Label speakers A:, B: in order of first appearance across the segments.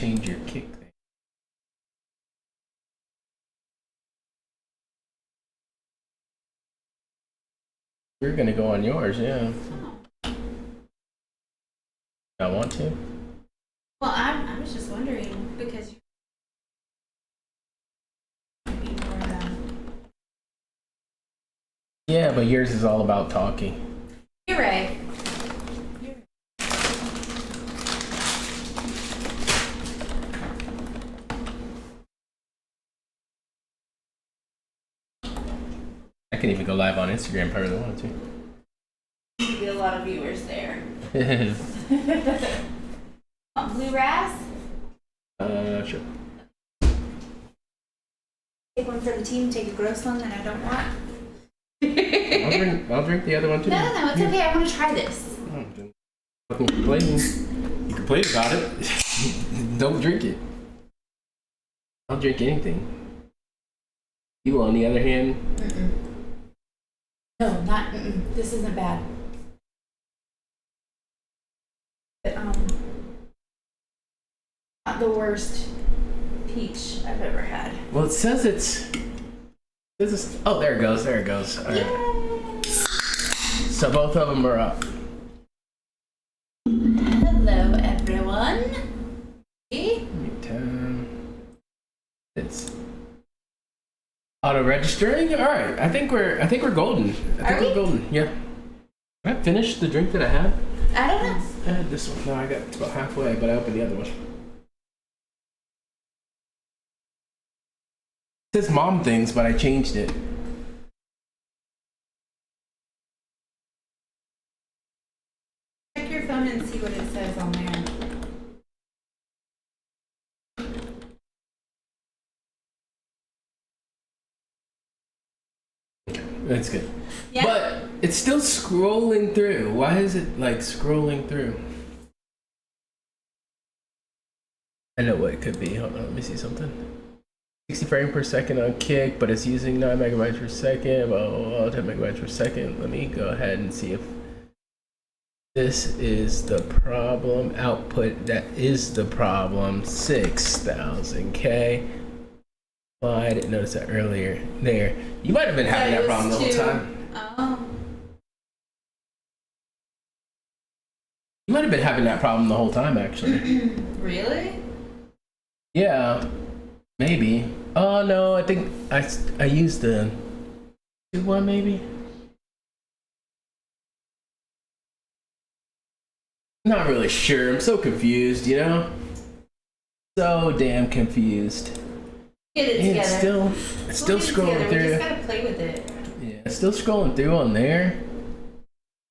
A: change your kick thing. You're gonna go on yours, yeah. I want to.
B: Well, I was just wondering because
A: Yeah, but yours is all about talking.
B: You're right.
A: I can even go live on Instagram if I really wanted to.
B: You get a lot of viewers there. Blue Raz?
A: Sure.
B: Take one for the team, take a gross one that I don't want.
A: I'll drink the other one too.
B: No, it's okay. I want to try this.
A: Fucking complain. You complain about it. Don't drink it. I'll drink anything. You, on the other hand.
B: No, not. This isn't bad. But, not the worst peach I've ever had.
A: Well, it says it's. Oh, there it goes. There it goes. All right. So both of them are up.
B: Hello, everyone.
A: It's auto registering. All right. I think we're golden. We're golden. Yeah. Did I finish the drink that I had?
B: I don't know.
A: I had this one. No, I got it's about halfway, but I opened the other one. It says mom things, but I changed it.
B: Check your phone and see what it says on there.
A: That's good.
B: Yeah.
A: But it's still scrolling through. Why is it like scrolling through? I know what it could be. Hold on, let me see something. 60 frames per second on Kick, but it's using 9 megabytes per second. Well, 10 megabytes per second. Let me go ahead and see if this is the problem. Output, that is the problem. 6,000K. Well, I didn't notice that earlier. There. You might have been having that problem the whole time.
B: Oh.
A: You might have been having that problem the whole time, actually.
B: Really?
A: Yeah. Maybe. Oh, no, I think I used the 2-1 maybe? Not really sure. I'm so confused, you know? So damn confused.
B: Get it together.
A: It's still scrolling through.
B: We just gotta play with it.
A: Yeah, it's still scrolling through on there.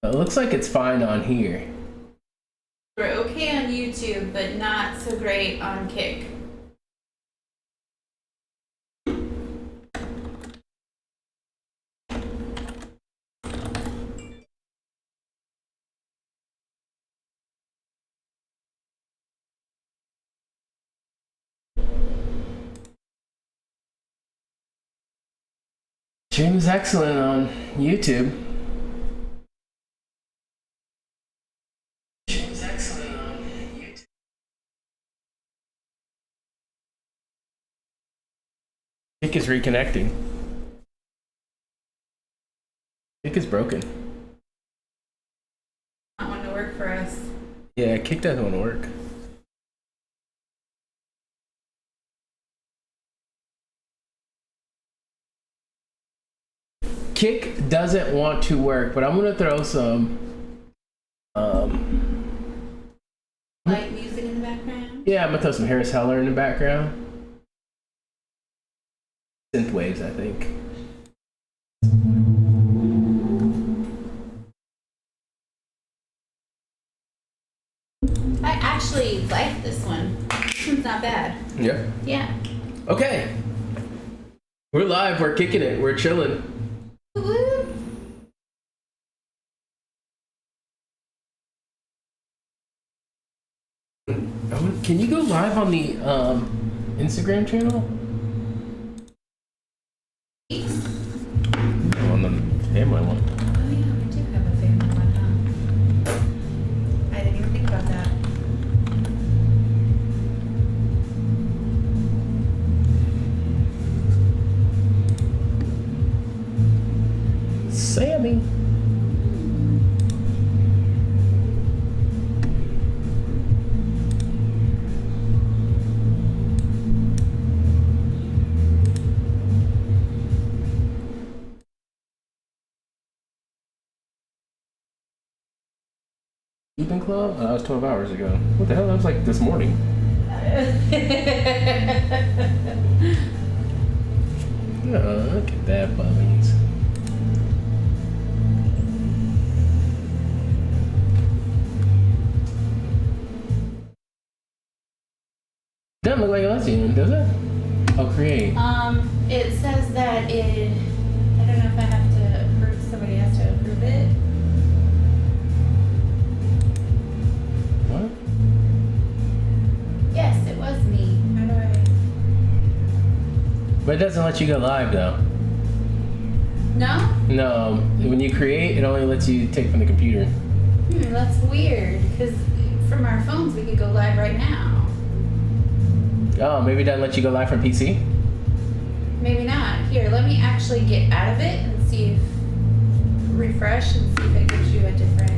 A: It looks like it's fine on here.
B: We're okay on YouTube, but not so great on Kick.
A: Stream is excellent on YouTube. Kick is reconnecting. Kick is broken.
B: Not want to work for us.
A: Yeah, Kick doesn't want to work. Kick doesn't want to work, but I'm gonna throw some
B: Light music in the background?
A: yeah, I'm gonna throw some Harris Heller in the background. Synth waves, I think.
B: I actually like this one. This one's not bad.
A: Yeah.
B: Yeah.
A: Okay. We're live, we're kicking it, we're chilling.
B: Woo-woo.
A: Can you go live on the Instagram channel? On the family one.
B: Oh yeah, we do have a family one, huh? I didn't even think about that.
A: that was 12 hours ago. What the hell? That was like this morning. Oh, look at that, Bubbies. Doesn't look like a lesbian, does it? Oh, create.
B: It says that it. I don't know if I have to approve. Somebody has to approve it.
A: What?
B: Yes, it was me. How do I?
A: But it doesn't let you go live, though.
B: No?
A: No, when you create, it only lets you take from the computer.
B: That's weird. Because from our phones, we could go live right now.
A: Oh, maybe it doesn't let you go live from PC?
B: Maybe not. Here, let me actually get out of it and see if. Refresh and see if it gives you a different.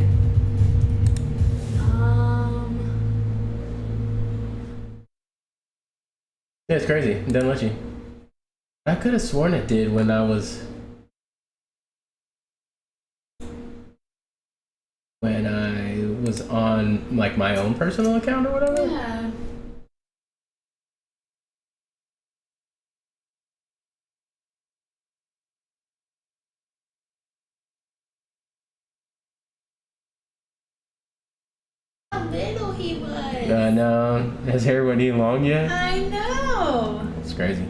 A: Yeah, it's crazy. It doesn't let you. I could have sworn it did when I was on like my own personal account or whatever.
B: Yeah. How little he was.
A: No, his hair wasn't even long yet.
B: I know.
A: It's crazy.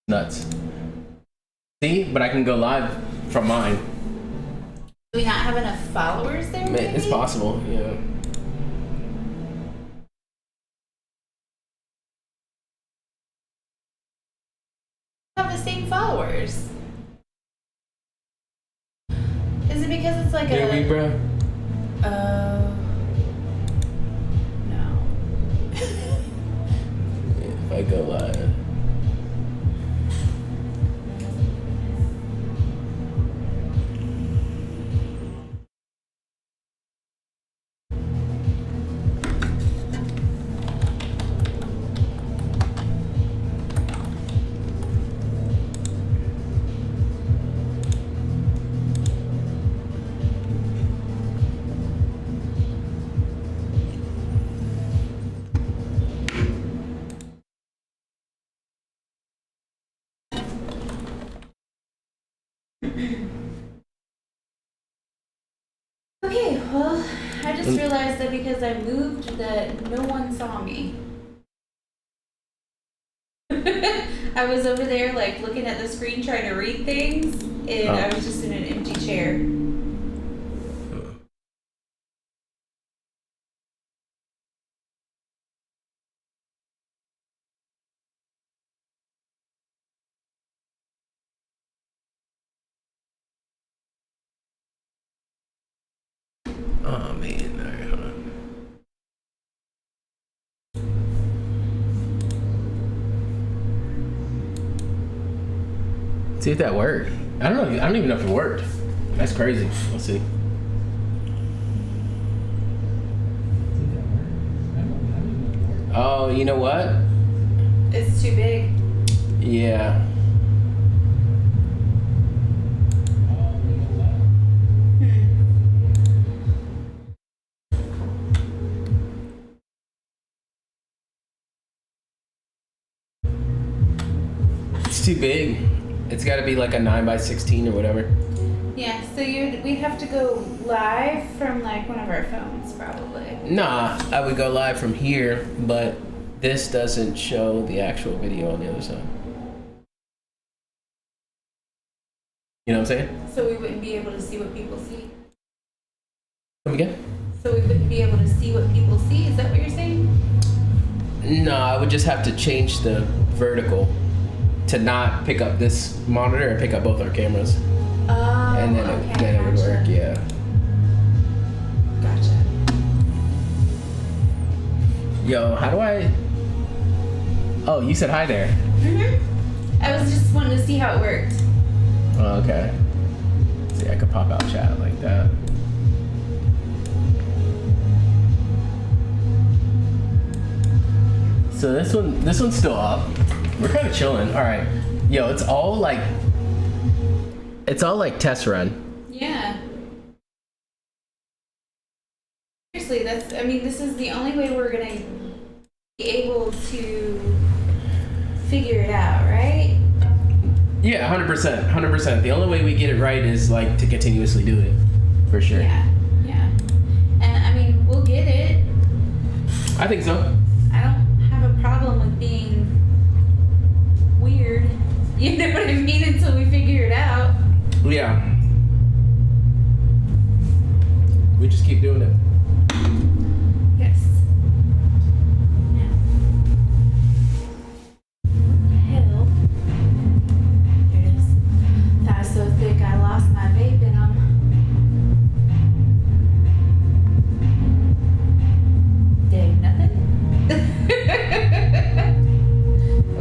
A: Nuts. See, but I can go live from mine.
B: Do we not have enough followers there? Maybe?
A: It's possible, yeah.
B: Have the same followers. Is it because it's like
A: Maybe,
B: a?
A: bro.
B: No.
A: If I go live.
B: Okay, well, I just realized that because I moved that no one saw me. I was over there like looking at the screen trying to read things and I was just in an empty chair.
A: Oh man, alright, hold on. See if that worked. I don't know. I don't even know if it worked. That's crazy. Let's see. Oh, you know what?
B: It's too big.
A: Yeah. It's too big. It's got to be like a 9x16 or whatever.
B: Yeah, so we'd have to go live from like one of our phones probably.
A: Nah, I would go live from here, but this doesn't show the actual video on the other side. You know what I'm saying?
B: So we wouldn't be able to see what people see?
A: Come again?
B: So we wouldn't be able to see what people see? Is that what you're saying?
A: No, I would just have to change the vertical to not pick up this monitor and pick up both our cameras.
B: Oh,
A: And then,
B: okay,
A: it would
B: gotcha.
A: work, yeah.
B: Gotcha.
A: Yo, how do I... Oh, you said hi there.
B: I was just wanting to see how it worked.
A: Oh, okay. See, I could pop out chat like that. So this one's still up. We're kind of chilling. All right, yo, it's all like test run.
B: Yeah. Seriously, this is the only way we're gonna be able to figure it out, right?
A: Yeah, 100%. The only way we get it right is like to continuously do it, for sure.
B: Yeah. And we'll get it.
A: I think so.
B: I don't have a problem with being weird. You know what I mean? Until we figure it out.
A: Yeah. We just keep doing it.
B: Yes. Hell. There it is. That was so thick I lost my vape in them. Dang, nothing?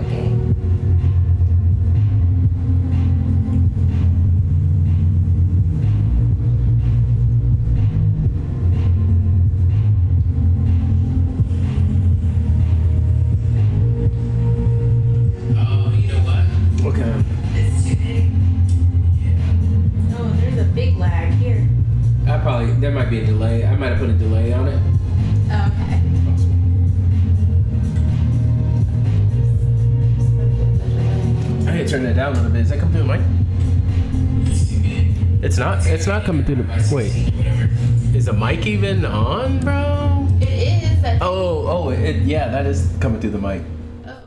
B: Okay.
A: Okay.
B: Oh, there's a big lag here.
A: There might be a delay. I might have put a delay on it.
B: Oh, okay.
A: I need to turn that down a little bit. Is that coming through the mic? It's not coming through the. Wait. Is the mic even on, bro?
B: It is.
A: Yeah, that is coming through the mic.
B: Oh.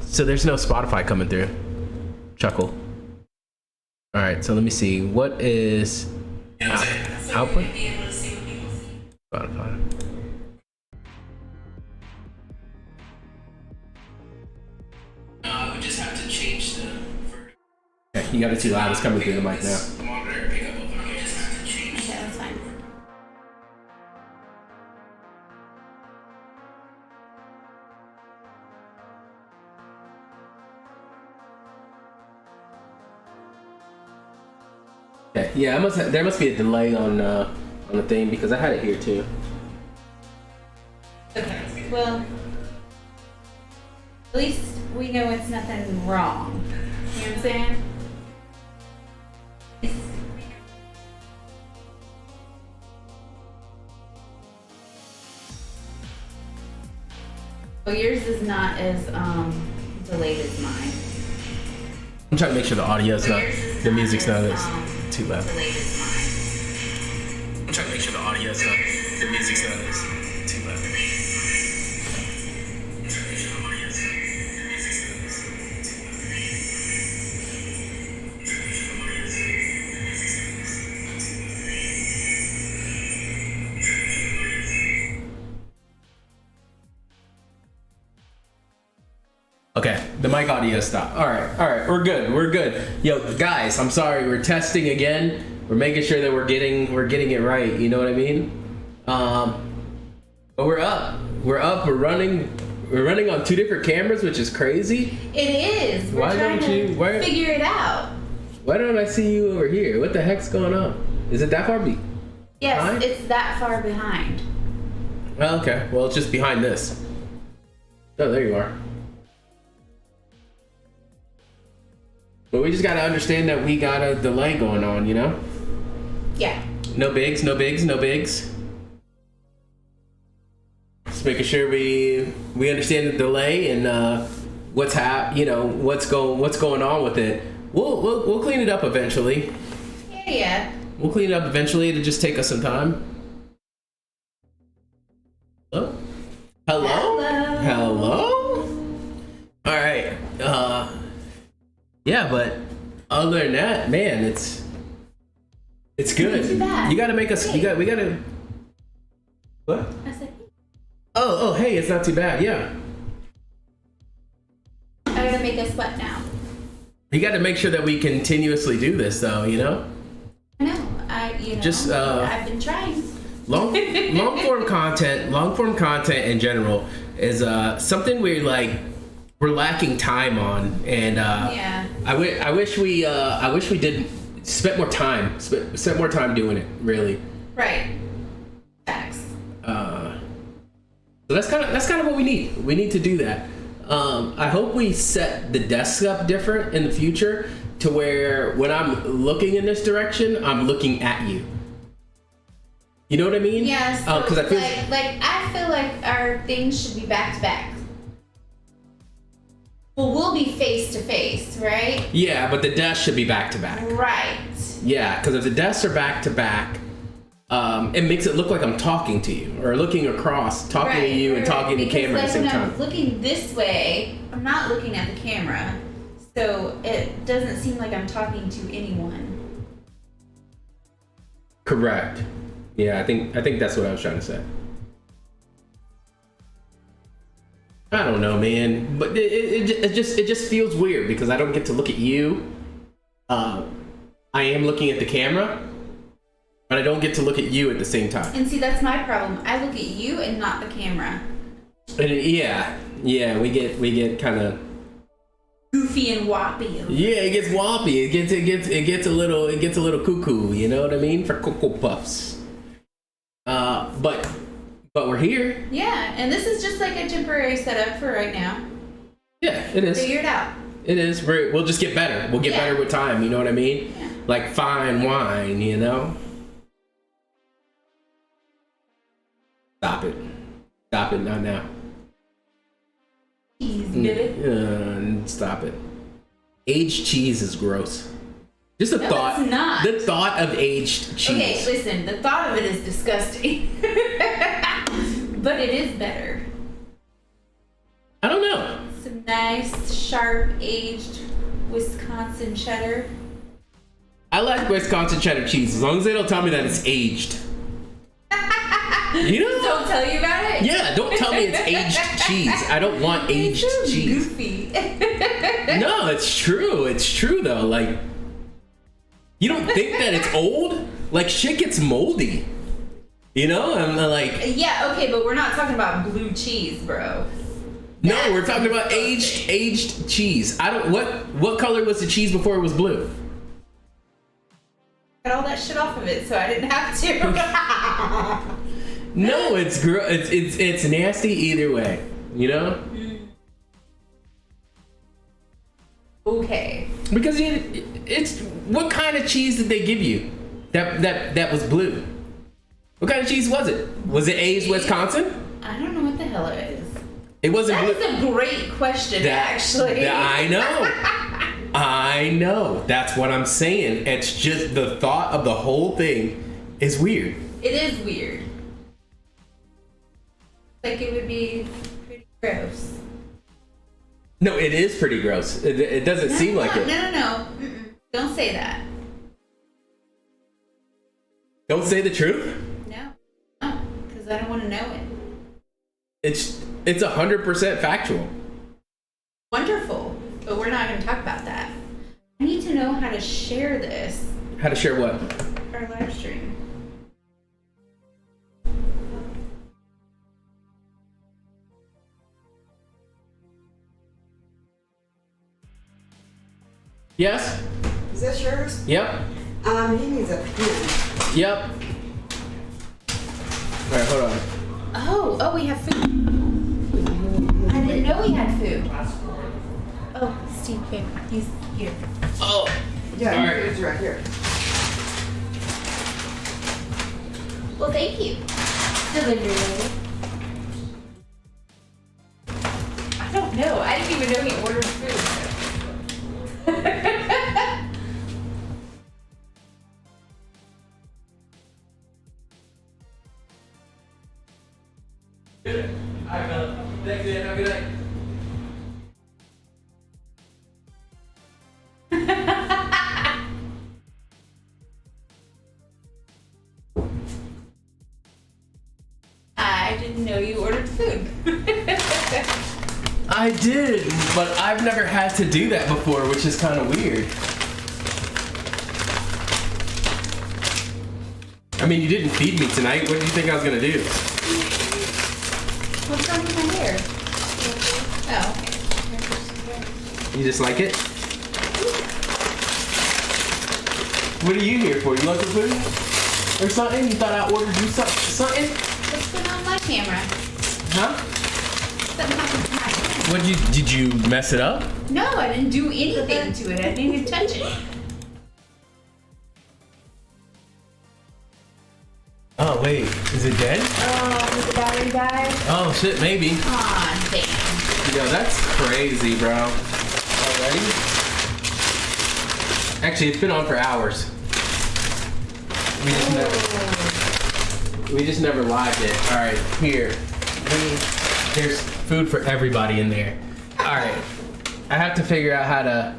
A: So there's no Spotify coming through. Chuckle. All right, so let me see. What is output? Spotify.
C: I would just have to change the.
A: Okay, you got it too loud. It's coming through the mic now.
C: Monitor pickup of I just have to change.
B: Okay, that's fine.
A: Okay, yeah, there must be a delay on the thing because I had it here too.
B: Okay, well, at least we know it's nothing wrong. You know what I'm saying? Well, yours is not as delayed as mine.
A: I'm trying to make sure the audio's not, the music's not as too loud.
B: Delayed as mine.
A: I'm trying to make sure the audio's not, the music's not as too loud. Okay, the mic audio stopped. All right, we're good. Yo, guys, I'm sorry, we're testing again. We're making sure that we're getting it right. You know what I mean? But we're up. We're running. We're running on 2 different cameras, which is crazy.
B: It is. We're
A: Why
B: trying
A: don't
B: to
A: you- why-
B: figure it out.
A: Why don't I see you over here? What the heck's going on? Is it that far?
B: Yes,
A: Behind?
B: it's that far behind.
A: Well, okay. Well, it's just behind this. Oh, there you are. But we just gotta understand that we got a delay going on, you know?
B: Yeah.
A: No bigs. Just making sure we understand the delay and what's going on with it. We'll clean it up eventually.
B: Yeah.
A: We'll clean it up eventually. It'll just take us some time. Hello? All right. Yeah, but other than that, man, it's good.
B: Not too bad.
A: You gotta make us. We gotta. What?
B: I said,
A: Oh, hey, it's not too bad. Yeah.
B: I gotta make us sweat now.
A: You got to make sure that we continuously do this, though. You know.
B: I know. I've been trying.
A: Long form content in general is something we're lacking time on, and
B: Yeah.
A: I wish we did spent more time doing it, really.
B: Right. Facts.
A: So that's kind of what we need. We need to do that. I hope we set the desk up different in the future to where when I'm looking in this direction, I'm looking at you. You know what I mean?
B: Yeah. So
A: Because I feel
B: I feel like our things should be back to back. Well, we'll be face to face, right?
A: yeah, but the desks should be back to back.
B: Right.
A: Yeah, because if the desks are back to back, it makes it look like I'm talking to you or looking across, talking to you and talking to the camera at the same time.
B: When I'm looking this way, I'm not looking at the camera, so it doesn't seem like I'm talking to anyone.
A: Correct. Yeah, I think that's what I was trying to say. I don't know, man, but it just feels weird because I don't get to look at you. I am looking at the camera, but I don't get to look at you at the same time.
B: And see, that's my problem. I look at you and not the camera.
A: And yeah, we get kind of
B: Goofy and woppy.
A: yeah, it gets wompy. It gets a little cuckoo. You know what I mean? For Cocoa Puffs. But we're here.
B: Yeah, and this is just like a temporary setup for right now.
A: Yeah, it is.
B: Figure it out.
A: It is. We'll just get better. We'll get better with time. You know what I mean?
B: Yeah.
A: Like fine wine. You know. Stop it. Stop it. Not now.
B: Cheese, baby.
A: Stop it. Aged cheese is gross. Just the
B: No,
A: thought.
B: it's not.
A: The thought of aged cheese.
B: Okay, listen, the thought of it is disgusting. But it is better.
A: I don't know.
B: Some nice, sharp, aged Wisconsin cheddar.
A: I like Wisconsin cheddar cheese as long as they don't tell me that it's aged. You know?
B: Don't tell you about it?
A: Yeah, don't tell me it's aged cheese. I don't want aged
B: It's so
A: cheese.
B: goofy.
A: No, it's true. It's true though. Like, you don't think that it's old? Like, shit gets moldy. You know? I'm like,
B: Yeah, okay, but we're not talking about blue cheese, bro.
A: no, we're talking about aged cheese. I don't. What color was the cheese before it was blue?
B: Got all that shit off of it, so I didn't have to.
A: No, it's nasty either way. You know?
B: Okay.
A: Because it's what kind of cheese did they give you that was blue? What kind of cheese was it? Was it aged Wisconsin?
B: I don't know what the hell it is.
A: It wasn't
B: That
A: blue.
B: is a great question, actually.
A: I know. I know. That's what I'm saying. It's just the thought of the whole thing is weird.
B: It is weird. Like it would be pretty gross.
A: No, it is pretty gross. It doesn't seem like it.
B: No. Mm-mm. Don't say that.
A: Don't say the truth.
B: No, because I don't want to know it.
A: It's 100% factual.
B: Wonderful, but we're not going to talk about that. I need to know how to share this,
A: How to share what?
B: our live stream.
A: Yes.
D: Is that yours?
A: Yep.
D: He needs a pen.
A: Yep. All right, hold on.
B: Oh, we have food. I didn't know we had food. Oh, Steve, babe, he's here.
A: Oh.
D: Yeah,
A: All right.
D: it's right here.
B: Well, thank you. Delivery lady. I don't know. I didn't even know he ordered food.
A: Thanks, man. Have a good night.
B: I didn't know you ordered food.
A: I did, but I've never had to do that before, which is kind of weird. I mean, you didn't feed me tonight. What did you think I was gonna do?
B: What's wrong with my hair? Oh, okay.
A: You just like it? What are you here for? You looking food? Or something? You thought I ordered you something?
B: What's going on my camera?
A: Huh?
B: Something happened to my pen.
A: Did you mess it up?
B: No, I didn't do anything to it. I didn't even touch it.
A: Oh wait, is it dead?
B: Oh, did the battery die?
A: Oh shit, maybe.
B: Aw, damn.
A: Yo, that's crazy, bro. Already? Actually, it's been on for hours. We just never lived it. All right, here. There's food for everybody in there. All right, I have to figure out how to.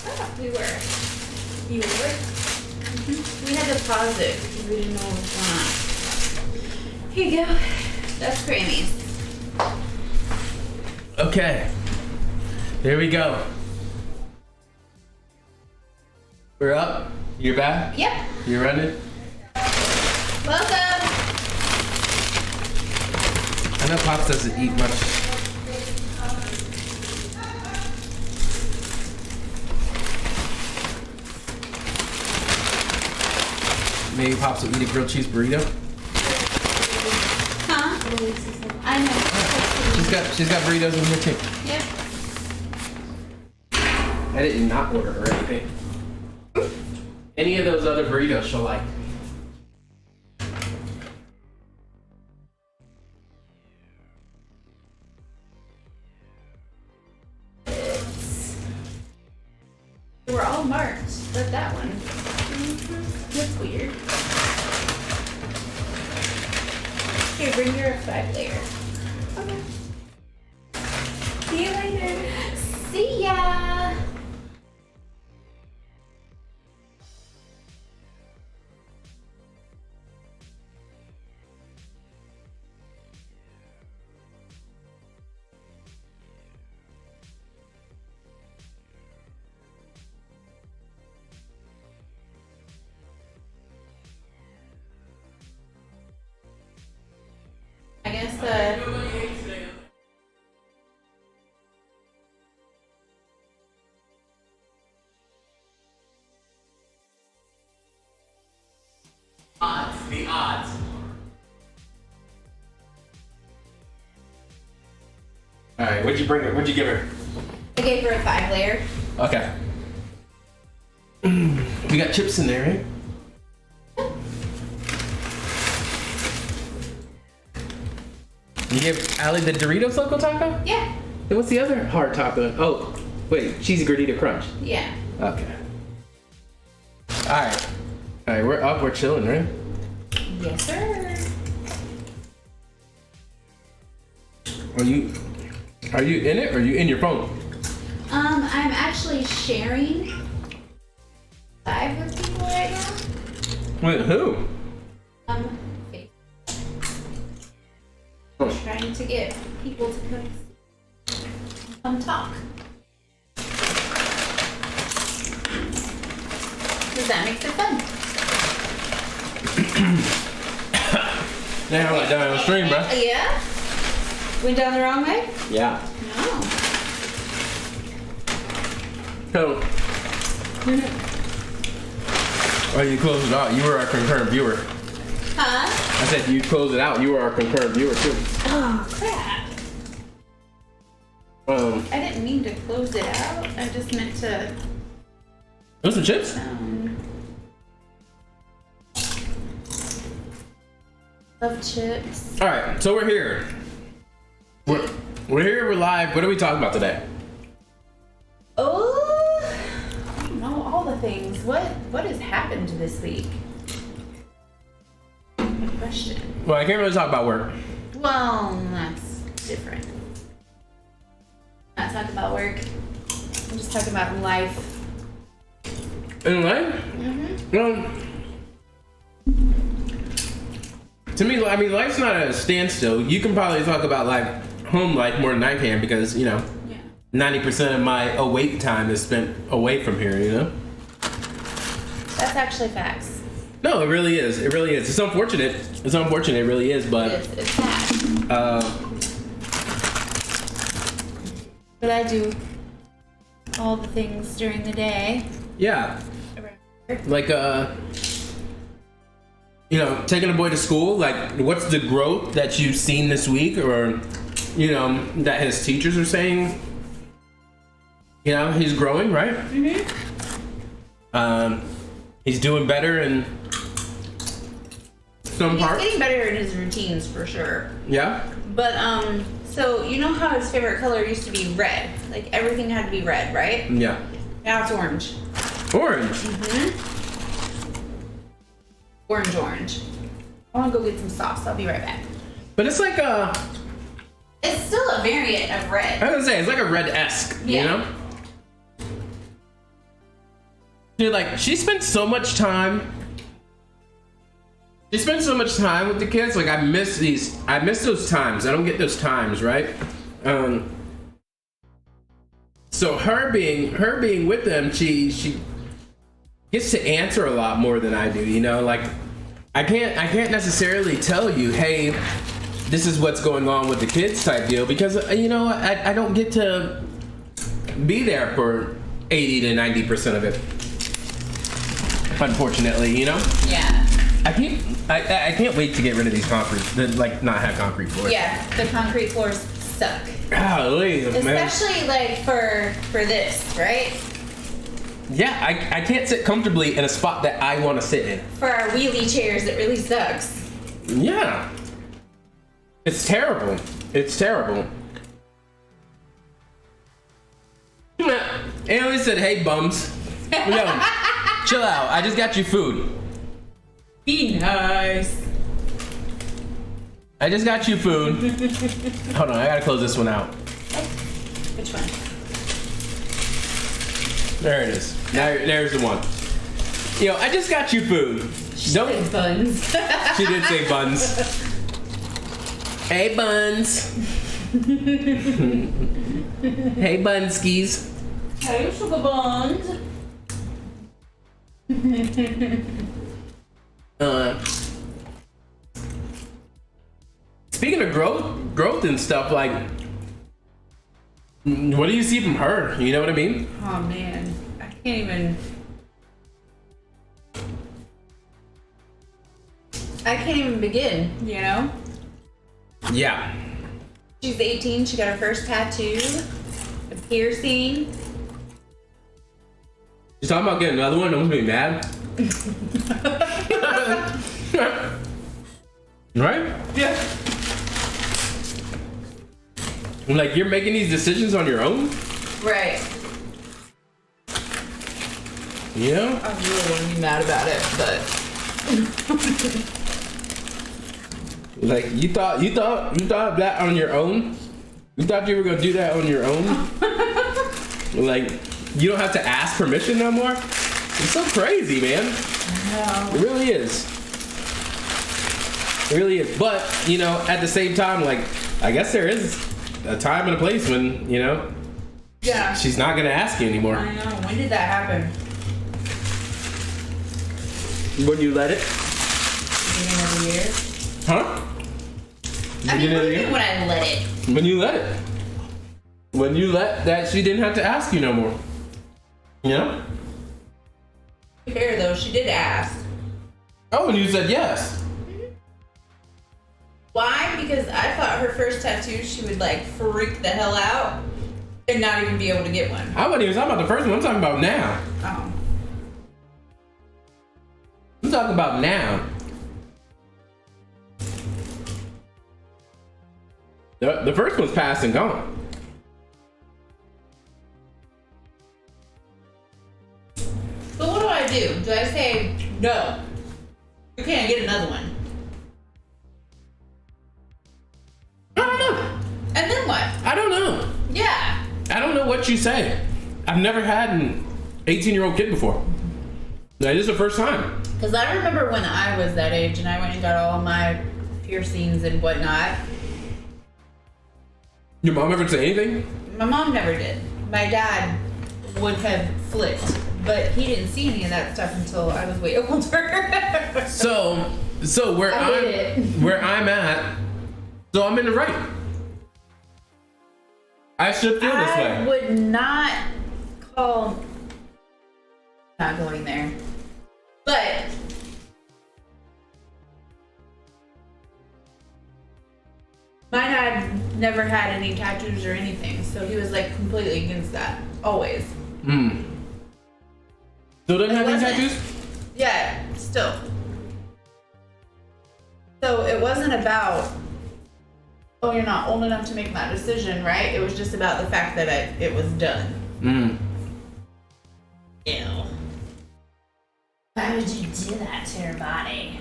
B: Oh, we were. You were? Mm-hmm. We had to pause it because we didn't know what was going on. Here you go. That's Grammy's.
A: Okay. There we go. We're up. You're back.
B: Yep.
A: You're running.
B: Welcome.
A: I know Pops doesn't eat much. Maybe Pops will eat a grilled cheese burrito.
B: Huh? I know.
A: She's got burritos in here too.
B: Yep.
A: I did not order her anything. Any of those other burritos she'll like.
B: We're all marked, but that one. That's weird. Here, bring your 5-layer. Okay. See you later. See ya. I guess
A: The odds. All right, what'd you bring her? What'd you give her?
B: I gave her a 5-layer.
A: Okay. We got chips in there, right? You give Allie the Doritos Loco Taco?
B: Yeah.
A: Then what's the other hard taco? Oh, wait, cheesy gordita crunch.
B: Yeah.
A: Okay. Alright. Alright, we're up, we're chilling, right?
B: Yes, sir.
A: Are you in it or are you in your phone?
B: I'm actually sharing 5 with people right now.
A: Wait, who?
B: Trying to get people to come talk. Because that makes it fun.
A: Damn, I went down the stream, bro.
B: Yeah? Went down the wrong way?
A: Yeah.
B: No.
A: So, oh, you closed it out. You were our concurrent viewer.
B: Huh?
A: I said you closed it out. You were our concurrent viewer too.
B: Oh, crap. I didn't mean to close it out. I just meant to.
A: Those some chips?
B: Love chips.
A: All right, so we're here. We're here. We're live. What are we talking about today?
B: Oh, I don't know all the things. What has happened this week? Good question.
A: Well, I can't really talk about work.
B: Well, that's different. Not talking about work. I'm just talking about life.
A: In life? Well, to me, I mean, life's not at a standstill. You can probably talk about like home life more than I can because, you know, 90% of my awake time is spent away from here, you know?
B: That's actually facts.
A: No, it really is. It really is. It's unfortunate. It's unfortunate. It really is, but
B: It's facts. But I do all the things during the day.
A: yeah. Like, you know, taking a boy to school, like, what's the growth that you've seen this week or, you know, that his teachers are saying, you know, he's growing, right? He's doing better in some parts.
B: He's getting better in his routines for sure.
A: Yeah?
B: But, so you know how his favorite color used to be red? Like everything had to be red, right?
A: Yeah.
B: Now it's orange.
A: Orange?
B: Orange. I want to go get some sauce. I'll be right back.
A: But it's like
B: It's still a variant of red.
A: I was gonna say, it's like a red-esque, you
B: Yeah.
A: know? Dude, like, she spent so much time with the kids. Like, I miss those times. I don't get those times, right? So her being with them, she gets to answer a lot more than I do, you know? Like, I can't necessarily tell you, hey, this is what's going on with the kids type deal, because, you know, I don't get to be there for 80 to 90% of it. Unfortunately, you know?
B: Yeah.
A: I can't wait to get rid of these not have concrete floors.
B: Yeah, the concrete floors suck.
A: Golly, man.
B: Especially like for this, right?
A: Yeah, I can't sit comfortably in a spot that I want to sit in.
B: For our wheelie chairs, it really sucks.
A: Yeah. It's terrible. It's terrible. And we said, hey, bums. Yo, chill out. I just got you food.
B: Be nice.
A: I just got you food. Hold on, I gotta close this one out.
B: Which one?
A: There it is. There's the one. Yo, I just got you food. Don't.
B: Buns.
A: She did say buns. Hey, buns. Hey, bunskies.
B: Hey, sugar buns.
A: Speaking of growth and stuff, like, what do you see from her? You know what I mean?
B: Oh man, I can't even begin, you know?
A: Yeah.
B: She's 18, she got her first tattoo, a piercing.
A: She's talking about getting another one. I'm gonna be mad. Right?
B: Yeah.
A: Like, you're making these decisions on your own?
B: Right.
A: You know?
B: I really wouldn't be mad about it, but
A: Like, you thought of that on your own? You thought you were gonna do that on your own? Like, you don't have to ask permission no more? It's so crazy, man.
B: no.
A: It really is. It really is. But, you know, at the same time, like, I guess there is a time and a place when, you know,
B: Yeah.
A: she's not going to ask you anymore.
B: I know. When did that happen?
A: When you let it?
B: Beginning of the year.
A: Huh?
B: I mean,
A: Beginning
B: what
A: of
B: do
A: the
B: you
A: year?
B: mean when I let it?
A: When you let it. When you let that she didn't have to ask you no more. You know?
B: Fair though, she did ask.
A: Oh, and you said yes.
B: Why? Because I thought her first tattoo, she would like freak the hell out and not even be able to get one.
A: I wasn't even talking about the first one. I'm talking about now.
B: Oh.
A: I'm talking about now. The first one's past and gone.
B: So what do I do? Do I say, no, you can't get another one?
A: I don't know.
B: And then what?
A: I don't know.
B: Yeah.
A: I don't know what you say. I've never had an 18-year-old kid before. That is the first time.
B: Because I remember when I was that age and I went and got all my piercings and whatnot.
A: Your mom ever say anything?
B: My mom never did. My dad would have flipped, but he didn't see any of that stuff until I was way older.
A: So where
B: I hate it.
A: where I'm at, so I'm in the right. I should feel this
B: I
A: way.
B: would not call. Not going there, but my dad never had any tattoos or anything, so he was like completely against that. Always.
A: Hmm. Still doesn't have any
B: wasn't-
A: tattoos?
B: Yeah, still. So it wasn't about, oh, you're not old enough to make that decision, right? It was just about the fact that it was done.
A: Hmm.
B: Ew. Why would you do that to your body?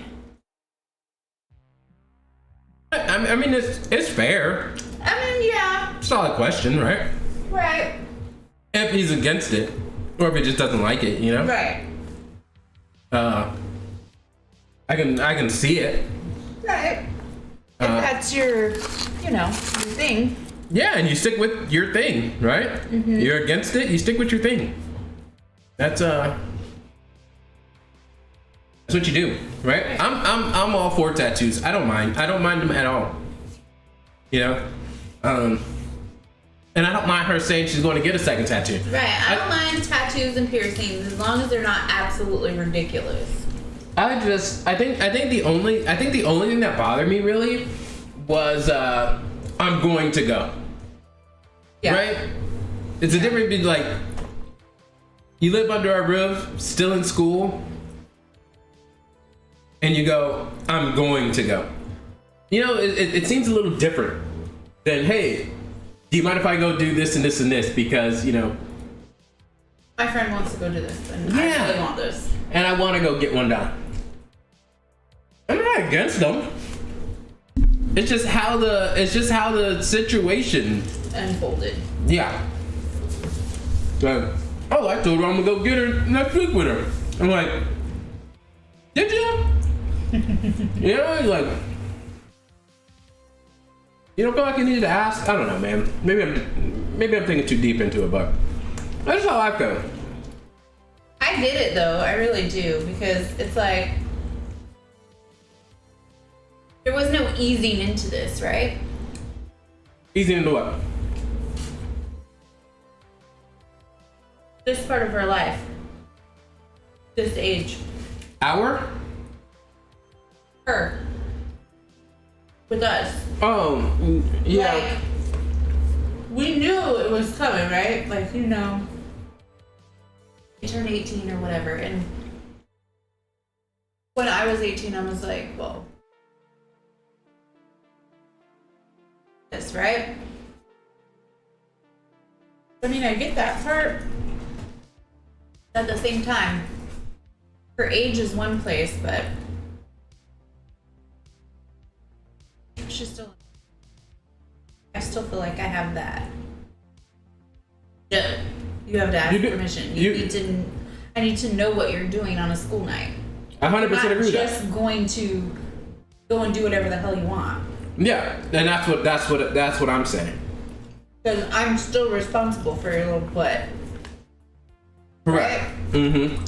A: I mean, it's fair.
B: I mean, yeah,
A: Solid question, right?
B: right,
A: If he's against it, or if he just doesn't like it, you know.
B: right,
A: I can see it.
B: right. If that's your, your thing.
A: Yeah, and you stick with your thing, right?
B: Mm-hmm.
A: You're against it, you stick with your thing. That's what you do, right?
B: Right.
A: I'm all for tattoos. I don't mind them at all. You know, and I don't mind her saying she's going to get a second tattoo.
B: Right, I don't mind tattoos and piercings as long as they're not absolutely ridiculous.
A: I think the only thing that bothered me really was I'm going to go.
B: Yeah.
A: Right? It's a difference between like you live under our roof, still in school, and you go, I'm going to go. You know, it seems a little different than, hey, do you mind if I go do this and this and this? Because, you know,
B: My friend wants to go do this, and
A: Yeah.
B: I really want this.
A: and I want to go get one done. I'm not against them. It's just how the situation.
B: Unfolded.
A: Yeah. Like, oh, I told her I'm gonna go get her next week with her. I'm like, did you? You know, like, you don't feel like you needed to ask? I don't know, man. Maybe I'm thinking too deep into it, but that's how I feel.
B: I get it though, I really do, because it's like there was no easing into this, right?
A: Easy into what?
B: This part of her life, this age,
A: Hour?
B: her, with us.
A: Oh, yeah.
B: Like, we knew it was coming, right? Like, you turned 18 or whatever, and when I was 18, I was like, well, this, right? I mean, I get that part. At the same time, her age is one place, but she's still. I still feel like I have that. Yeah, you have to ask
A: You do-
B: permission.
A: you-
B: I need to know what you're doing on a school night.
A: 100%
B: I'm not
A: agree with that.
B: just going to go and do whatever the hell you want.
A: Yeah, and that's what I'm saying.
B: Because I'm still responsible for your little butt.
A: Correct.
B: Right?
A: Mm-hmm.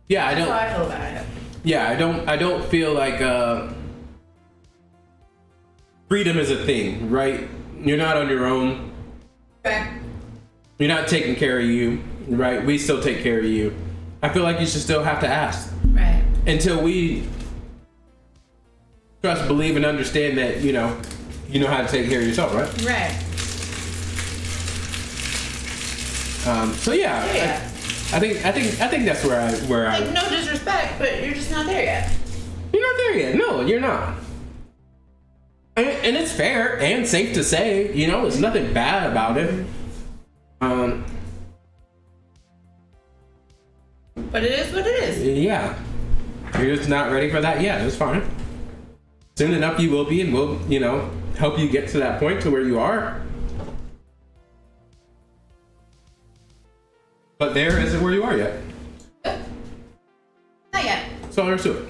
A: Yeah, I
B: That's
A: don't.
B: how I feel about it.
A: Yeah, I don't feel like freedom is a thing, right? You're not on your own.
B: Okay.
A: You're not taking care of you, right? We still take care of you. I feel like you should still have to ask
B: Right.
A: until we trust, believe, and understand that you know how to take care of yourself, right?
B: Right.
A: So yeah,
B: Yeah.
A: I think that's where I.
B: Like, no disrespect, but you're just not there yet.
A: You're not there yet. No, you're not. And it's fair and safe to say, there's nothing bad about it.
B: But it is what it is.
A: Yeah. You're just not ready for that yet. It's fine. Soon enough you will be, and we'll, help you get to that point to where you are. But there isn't where you are yet.
B: Not yet.
A: So there's to it.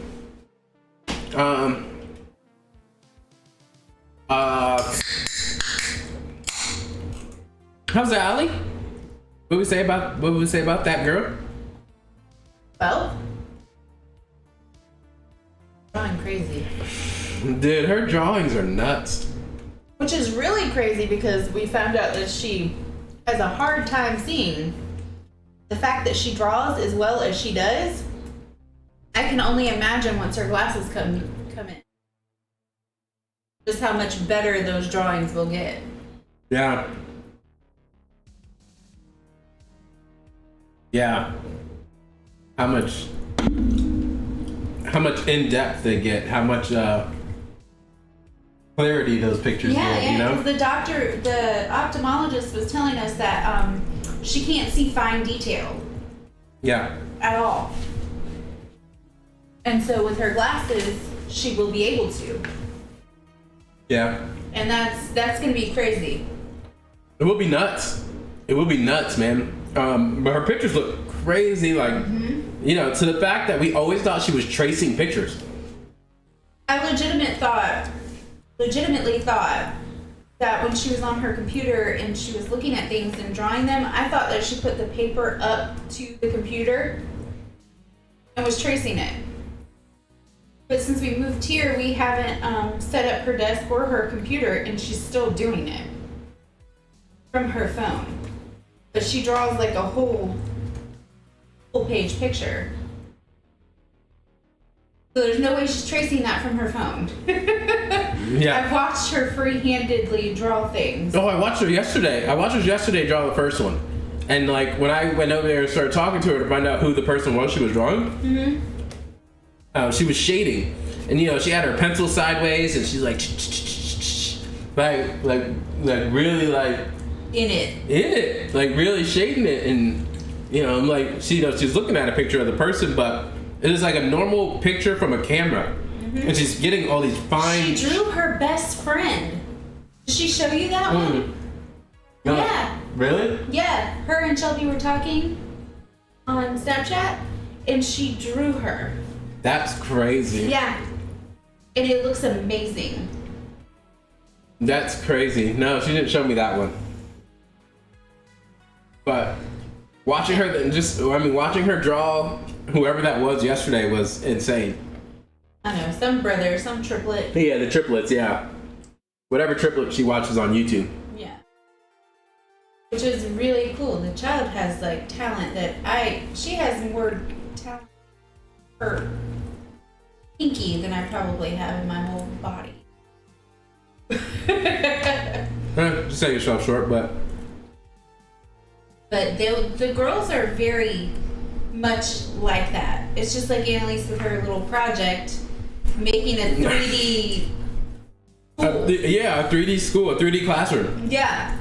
A: How's that, Allie? What would we say about that girl?
B: Well, drawing crazy.
A: Dude, her drawings are nuts.
B: Which is really crazy because we found out that she has a hard time seeing. The fact that she draws as well as she does, I can only imagine once her glasses come in. Just how much better those drawings will get.
A: Yeah. Yeah. How much in depth they get, how much clarity those pictures get,
B: because the ophthalmologist was telling us that she can't see fine detail
A: Yeah.
B: at all. And so with her glasses, she will be able to.
A: Yeah.
B: And that's gonna be crazy.
A: It will be nuts. It will be nuts, man. But her pictures look crazy, like, to the fact that we always thought she was tracing pictures.
B: I legitimately thought that when she was on her computer and she was looking at things and drawing them, I thought that she put the paper up to the computer and was tracing it. But since we moved here, we haven't set up her desk or her computer, and she's still doing it from her phone. But she draws like a whole page picture. So there's no way she's tracing that from her phone.
A: Yeah.
B: I've watched her free-handedly draw things.
A: Oh, I watched her yesterday. Draw the first one. And like when I went over there and started talking to her to find out who the person was she was drawing, she was shading. And she had her pencil sideways and she's like like really like
B: In it.
A: Like really shading it. And I'm like, she's looking at a picture of the person, but it is like a normal picture from a camera. And she's getting all these fine.
B: She drew her best friend. Did she show you that one?
A: No.
B: Yeah.
A: Really?
B: Yeah. Her and Shelby were talking on Snapchat, and she drew her.
A: That's crazy.
B: Yeah. And it looks amazing.
A: That's crazy. No, she didn't show me that one. But watching her draw whoever that was yesterday was insane.
B: I know, some brother, some triplet.
A: Yeah, the triplets, yeah. Whatever triplet she watches on YouTube.
B: Yeah. Which is really cool. The child has like talent she has more talent for pinky than I probably have in my whole body.
A: Just sell yourself short, but
B: the girls are very much like that. It's just like Annalise with her little project, making a 3D school.
A: a 3D school, a 3D classroom.
B: Yeah.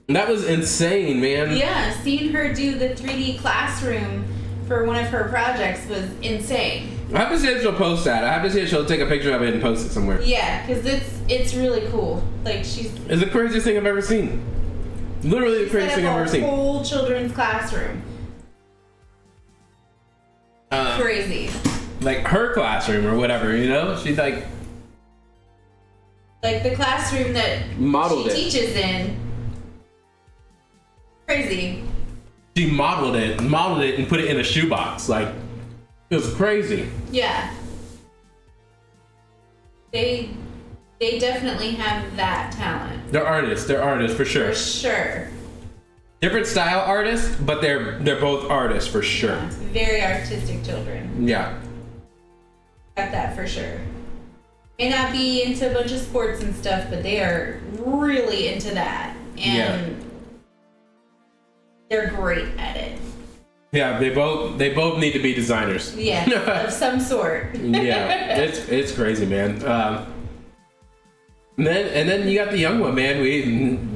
A: And that was insane, man.
B: Yeah, seeing her do the 3D classroom for one of her projects was insane.
A: I have to see if she'll post that. I have to see if she'll take a picture of it and post it somewhere.
B: Yeah, because it's really cool. Like
A: It's the craziest thing I've ever seen. Literally the craziest thing I've ever seen.
B: A whole children's classroom. Crazy.
A: like her classroom or whatever, you know? She's like
B: the classroom that
A: modeled
B: she
A: it.
B: teaches in. Crazy.
A: She modeled it and put it in a shoebox. Like, it was crazy.
B: Yeah. They definitely have that talent.
A: They're artists for sure.
B: For sure.
A: Different style artists, but they're both artists for sure.
B: Yeah, very artistic children.
A: Yeah.
B: Got that for sure. May not be into a bunch of sports and stuff, but they are really into that. And they're great at it.
A: Yeah, they both need to be designers.
B: Yeah, of some sort.
A: Yeah, it's crazy, man. And then you got the young one, man.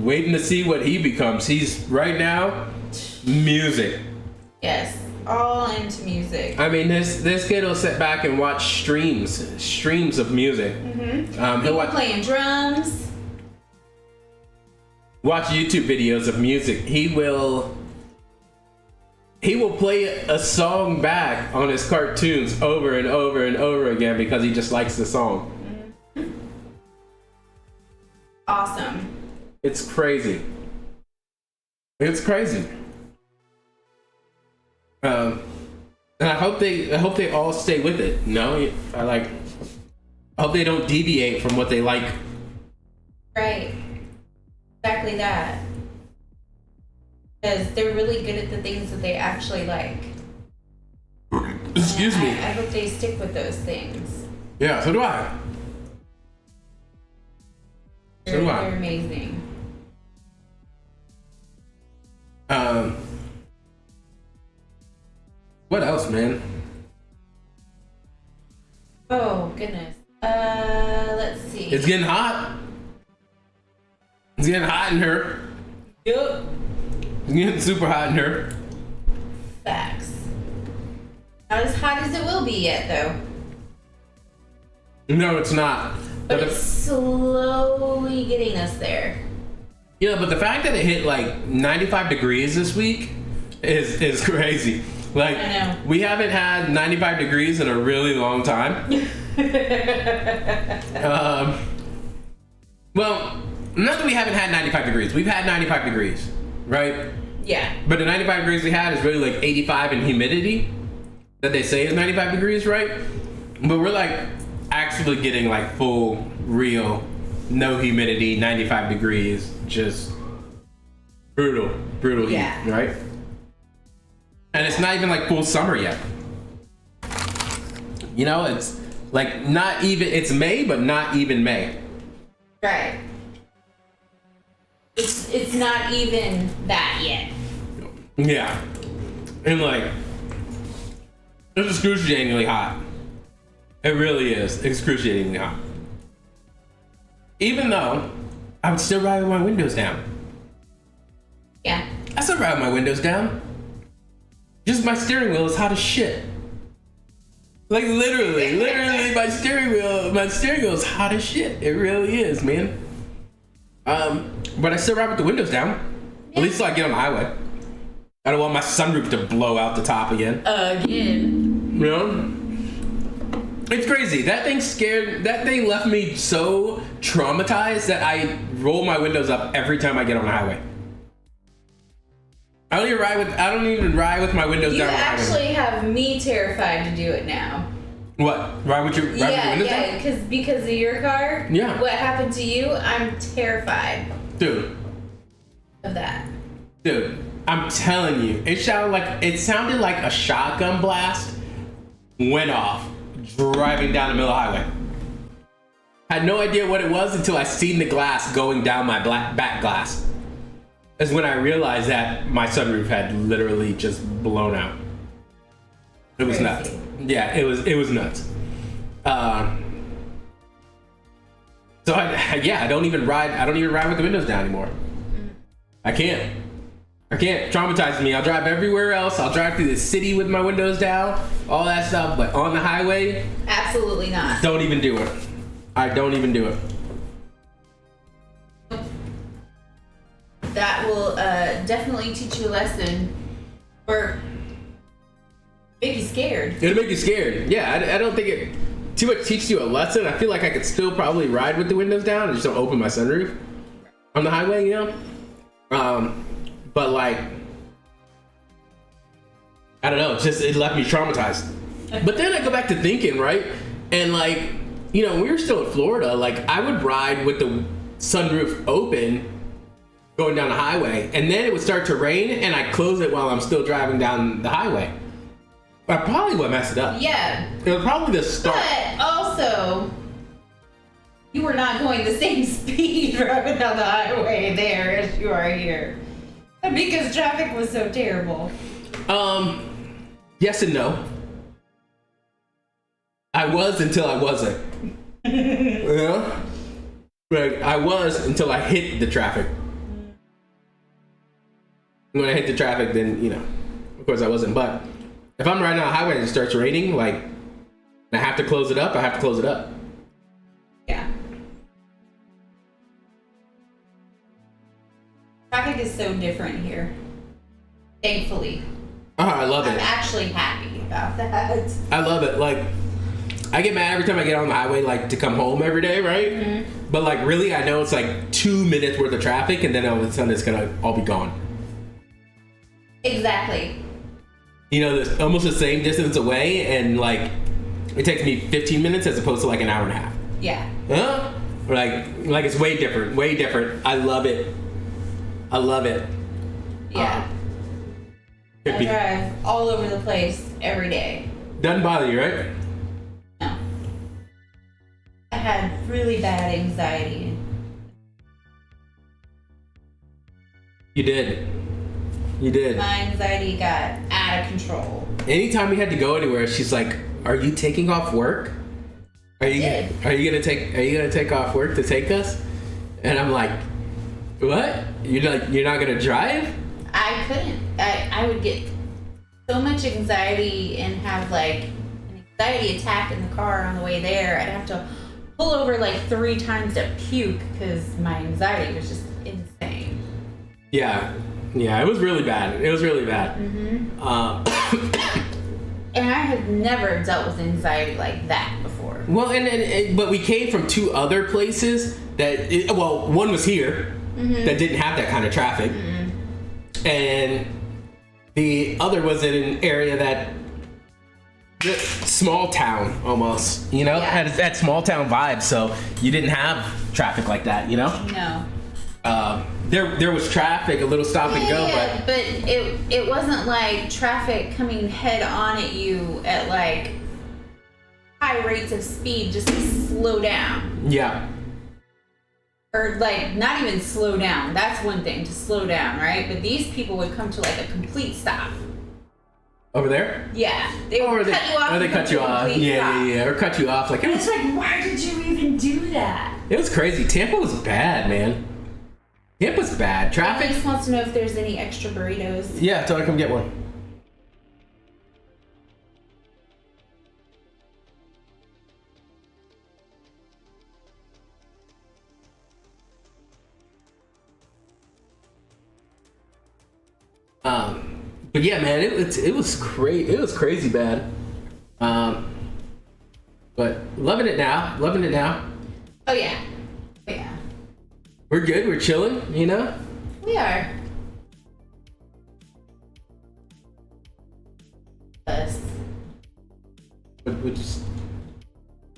A: Waiting to see what he becomes. He's right now music.
B: Yes, all into music.
A: I mean, this kid will sit back and watch streams of music.
B: Mm-hmm.
A: He'll watch
B: playing drums.
A: Watch YouTube videos of music. He will play a song back on his cartoons over and over and over again because he just likes the song.
B: Awesome.
A: It's crazy. It's crazy. And I hope they all stay with it. No, I hope they don't deviate from what they like.
B: Right. Exactly that. Because they're really good at the things that they actually like.
A: Excuse me.
B: I hope they stick with those things.
A: Yeah, so do I. So do I.
B: They're amazing.
A: What else, man?
B: Oh goodness. Let's see.
A: It's getting hot. It's getting hot in her.
B: Yup.
A: It's getting super hot in her.
B: Facts. Not as hot as it will be yet, though.
A: No, it's not.
B: But it's slowly getting us there.
A: Yeah, but the fact that it hit like 95 degrees this week is crazy. Like,
B: I know.
A: we haven't had 95 degrees in a really long time. Well, not that we haven't had 95 degrees. We've had 95 degrees, right?
B: Yeah.
A: But the 95 degrees we had is really like 85 in humidity that they say is 95 degrees, right? But we're like actually getting like full, real, no humidity, 95 degrees, just brutal
B: Yeah.
A: heat, right? And it's not even like full summer yet. You know, it's like not even, it's May, but not even May.
B: Right. It's not even that yet.
A: Yeah. And like, it's excruciatingly hot. It really is excruciatingly hot. Even though I would still ride with my windows down.
B: Yeah.
A: I still ride with my windows down. Just my steering wheel is hot as shit. Like literally my steering wheel is hot as shit. It really is, man. But I still ride with the windows down. At least till I get on the highway. I don't want my sunroof to blow out the top again.
B: Again.
A: You know? It's crazy. That thing left me so traumatized that I roll my windows up every time I get on the highway. I don't even ride with my windows
B: You
A: down on the highway.
B: actually have me terrified to do it now.
A: What? Ride with your windows down?
B: Yeah, because of your car.
A: Yeah.
B: What happened to you? I'm terrified
A: Dude,
B: of that.
A: I'm telling you, it sounded like a shotgun blast went off driving down the middle of the highway. Had no idea what it was until I seen the glass going down my back glass. Is when I realized that my sunroof had literally just blown out. It was
B: Crazy.
A: nuts. Yeah, it was nuts. So I don't even ride with the windows down anymore. I can't. Traumatize me. I'll drive everywhere else. I'll drive through the city with my windows down, all that stuff. But on the highway,
B: Absolutely not.
A: don't even do it. I don't even do it.
B: That will definitely teach you a lesson. Or Make you scared.
A: It'll make you scared. Yeah, I don't think it too much teaches you a lesson. I feel like I could still probably ride with the windows down and just don't open my sunroof on the highway, you know? But like, I don't know, it left me traumatized. But then I go back to thinking, right? And like, you know, when we were still in Florida, like I would ride with the sunroof open going down the highway, and then it would start to rain and I'd close it while I'm still driving down the highway. I probably would mess it up.
B: Yeah.
A: It was probably the start.
B: But also, you were not going the same speed driving down the highway there as you are here. Because traffic was so terrible.
A: Yes and no. I was until I wasn't. Yeah. Like I was until I hit the traffic. When I hit the traffic, then you know, of course I wasn't. But if I'm riding on a highway and it starts raining, like, and I have to close it up, I have to close it up.
B: Yeah. Traffic is so different here. Thankfully.
A: Oh, I love
B: I'm
A: it.
B: actually happy about that.
A: I love it. Like, I get mad every time I get on the highway, like, to come home every day, right? Mm-hmm. But, like, really, I know it's, like, 2 minutes worth of traffic, and then all of a sudden it's gonna all be gone.
B: Exactly.
A: You know, there's almost the same distance away, and, like, it takes me 15 minutes as opposed to, like, an hour and a half.
B: Yeah.
A: Huh? Like it's way different, way different. I love it. I love it.
B: Yeah. I drive all over the place every day.
A: Doesn't bother you, right?
B: No. I had really bad anxiety.
A: You did. You did.
B: My anxiety got out of control.
A: Anytime we had to go anywhere, she's like, "Are you taking off work? Are you gonna take off work to take us?" And I'm like, "What? You're not gonna drive?"
B: I couldn't. I would get so much anxiety and have like an anxiety attack in the car on the way there. I'd have to pull over like 3 times to puke because my anxiety was just insane.
A: Yeah, it was really bad. It was really bad.
B: Mm-hmm. And I had never dealt with anxiety like that before.
A: Well, but we came from 2 other places one was here that didn't have that kind of traffic, and the other was in an area that small town almost, you know, had that small town vibe. So you didn't have traffic like that, you know.
B: No.
A: There was traffic, a little stop and go,
B: but it wasn't like traffic coming head on at you at like high rates of speed just to slow down.
A: Yeah.
B: Or like not even slow down. That's one thing, to slow down, right? But these people would come to like a complete stop.
A: Over there?
B: Yeah. They would cut you off.
A: Or they cut you off. Yeah. Or cut you off. Like
B: it's like, why did you even do that?
A: It was crazy. Tampa was bad, man. Tampa's bad. Traffic.
B: He just wants to know if there's any extra burritos.
A: Yeah, tell her to come get one. But yeah, man, it was crazy. It was crazy bad. But loving it now.
B: Oh yeah. Yeah.
A: We're good. We're chilling. You know.
B: We are. Us.
A: We just.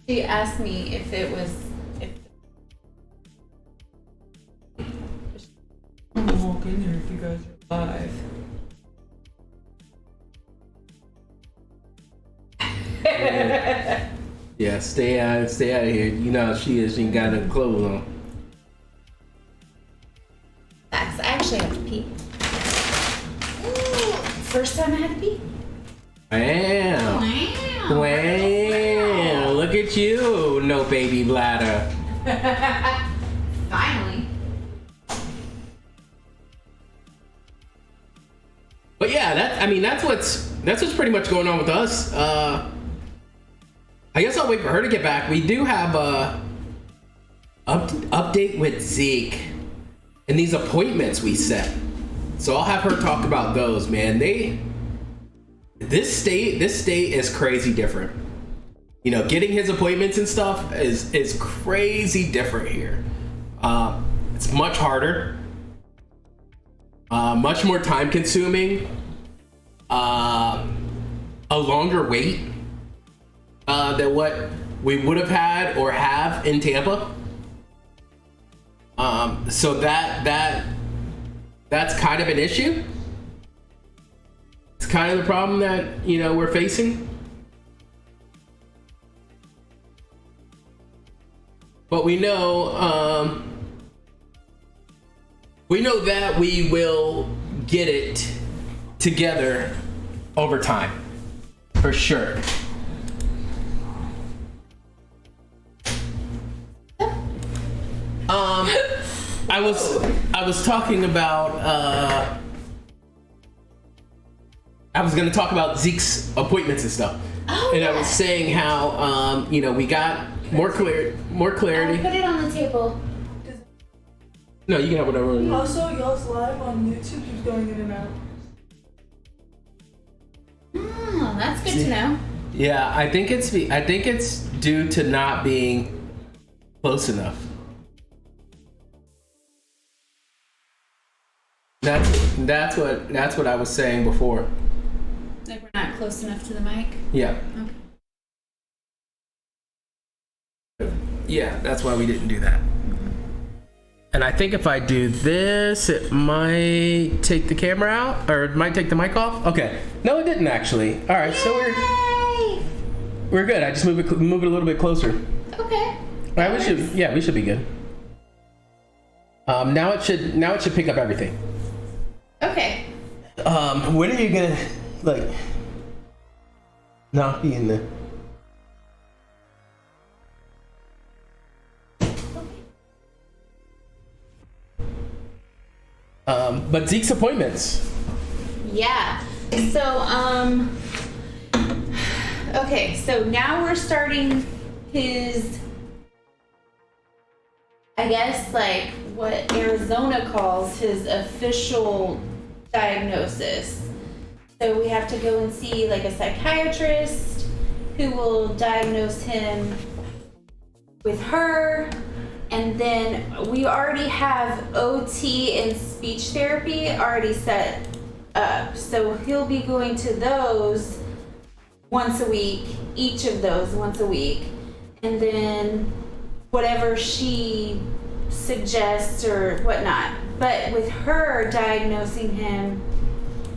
B: She asked me if it was. I'm gonna walk in there if you guys are alive.
A: Yeah, stay out of here. You know how she is. She ain't got no clothes on.
B: Facts. I actually have to pee. Ooh, first time I had to pee.
A: Wow. Look at you. No baby bladder.
B: Finally.
A: But yeah, that's what's pretty much going on with us. I guess I'll wait for her to get back. We do have a update with Zeke and these appointments we set. So I'll have her talk about those, man. This state is crazy different. You know, getting his appointments and stuff is crazy different here. It's much harder, much more time consuming, a longer wait than what we would have had or have in Tampa. So that's kind of an issue. It's kind of the problem that, you know, we're facing. But we know that we will get it together over time, for sure. I was talking about I was going to talk about Zeke's appointments and stuff.
B: Oh,
A: and
B: yeah.
A: I was saying how you know, we got more clarity.
B: Put it on the table.
A: No, you can have whatever.
E: Also, y'all's live on YouTube keeps going in and out.
B: Oh, that's good to know.
A: Yeah, I think it's due to not being close enough. That's what I was saying before.
B: Like we're not close enough to the mic.
A: Yeah.
B: Okay.
A: Yeah, that's why we didn't do that. And I think if I do this, it might take the camera out, or it might take the mic off. Okay. No, it didn't actually. All right, so we're good. I just move it a little bit closer.
B: Okay.
A: All right, we should be good. Now it should pick up everything.
B: Okay.
A: When are you gonna not be in the? But Zeke's appointments.
B: Yeah. So okay, so now we're starting his, I guess, like what Arizona calls his official diagnosis. So we have to go and see like a psychiatrist who will diagnose him with her. And then we already have OT and speech therapy already set up. So he'll be going to those once a week, each of those once a week. And then whatever she suggests or whatnot. But with her diagnosing him,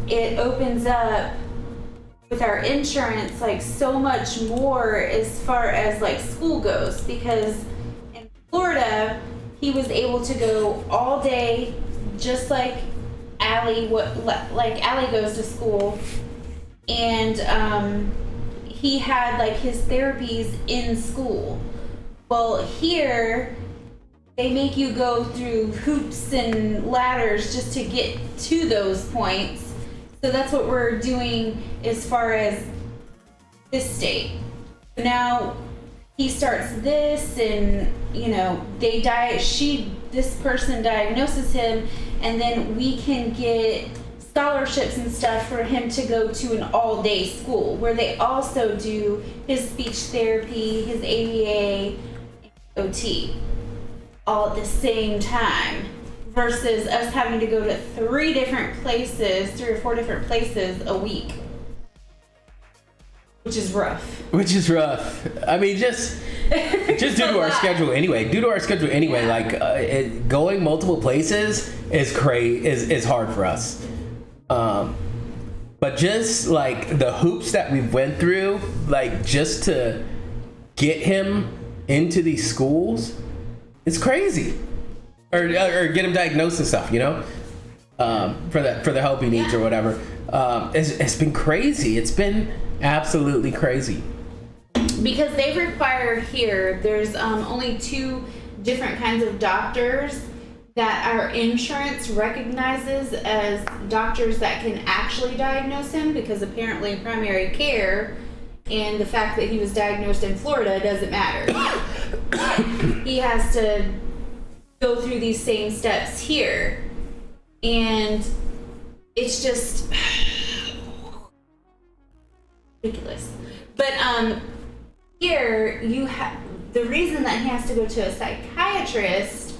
B: it opens up with our insurance like so much more as far as like school goes, because in Florida he was able to go all day just like Allie goes to school, and he had like his therapies in school. Well, here they make you go through hoops and ladders just to get to those points. So that's what we're doing as far as this state. Now he starts this, and you know, this person diagnoses him, and then we can get scholarships and stuff for him to go to an all-day school where they also do his speech therapy, his ABA, OT, all at the same time, versus us having to go to 3 or 4 different places a week, which is rough.
A: I mean, just due to our schedule anyway. Yeah. Like going multiple places is hard for us. But just like the hoops that we went through, like just to get him into these schools, it's crazy. Or get him diagnosed and stuff, you know, for the help he needs or whatever. It's been crazy. It's been absolutely crazy.
B: Because they require here, there's only 2 different kinds of doctors that our insurance recognizes as doctors that can actually diagnose him, because apparently primary care and the fact that he was diagnosed in Florida doesn't matter. He has to go through these same steps here, and it's just ridiculous. But here you have the reason that he has to go to a psychiatrist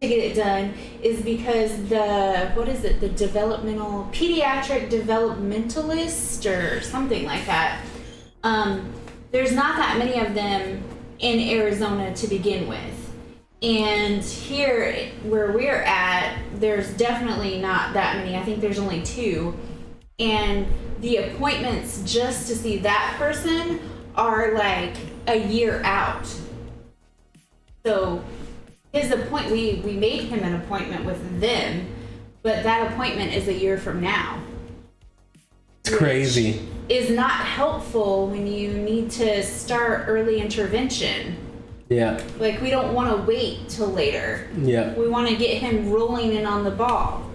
B: to get it done is because the pediatric developmentalist or something like that. There's not that many of them in Arizona to begin with. And here where we're at, there's definitely not that many. I think there's only 2. And the appointments just to see that person are like a year out. So his we made him an appointment with them, but that appointment is a year from now.
A: It's crazy.
B: Is not helpful when you need to start early intervention.
A: Yeah.
B: Like, we don't want to wait till later.
A: Yeah.
B: We want to get him rolling and on the ball.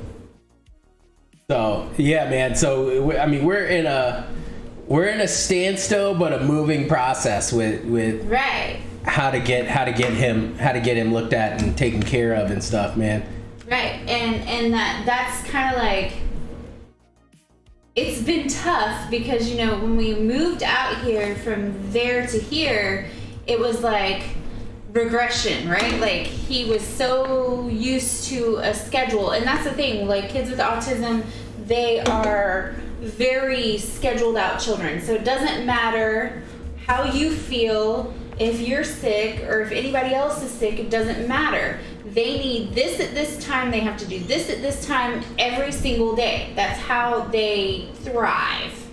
A: So yeah, man. So I mean, we're in a standstill, but a moving process with
B: Right.
A: how to get him looked at and taken care of and stuff, man.
B: Right. And that's kind of like, it's been tough because, you know, when we moved out here from there to here, it was like regression, right? Like, he was so used to a schedule. And that's the thing, like, kids with autism, they are very scheduled out children. So it doesn't matter how you feel, if you're sick or if anybody else is sick, it doesn't matter. They need this at this time, they have to do this at this time every single day. That's how they thrive.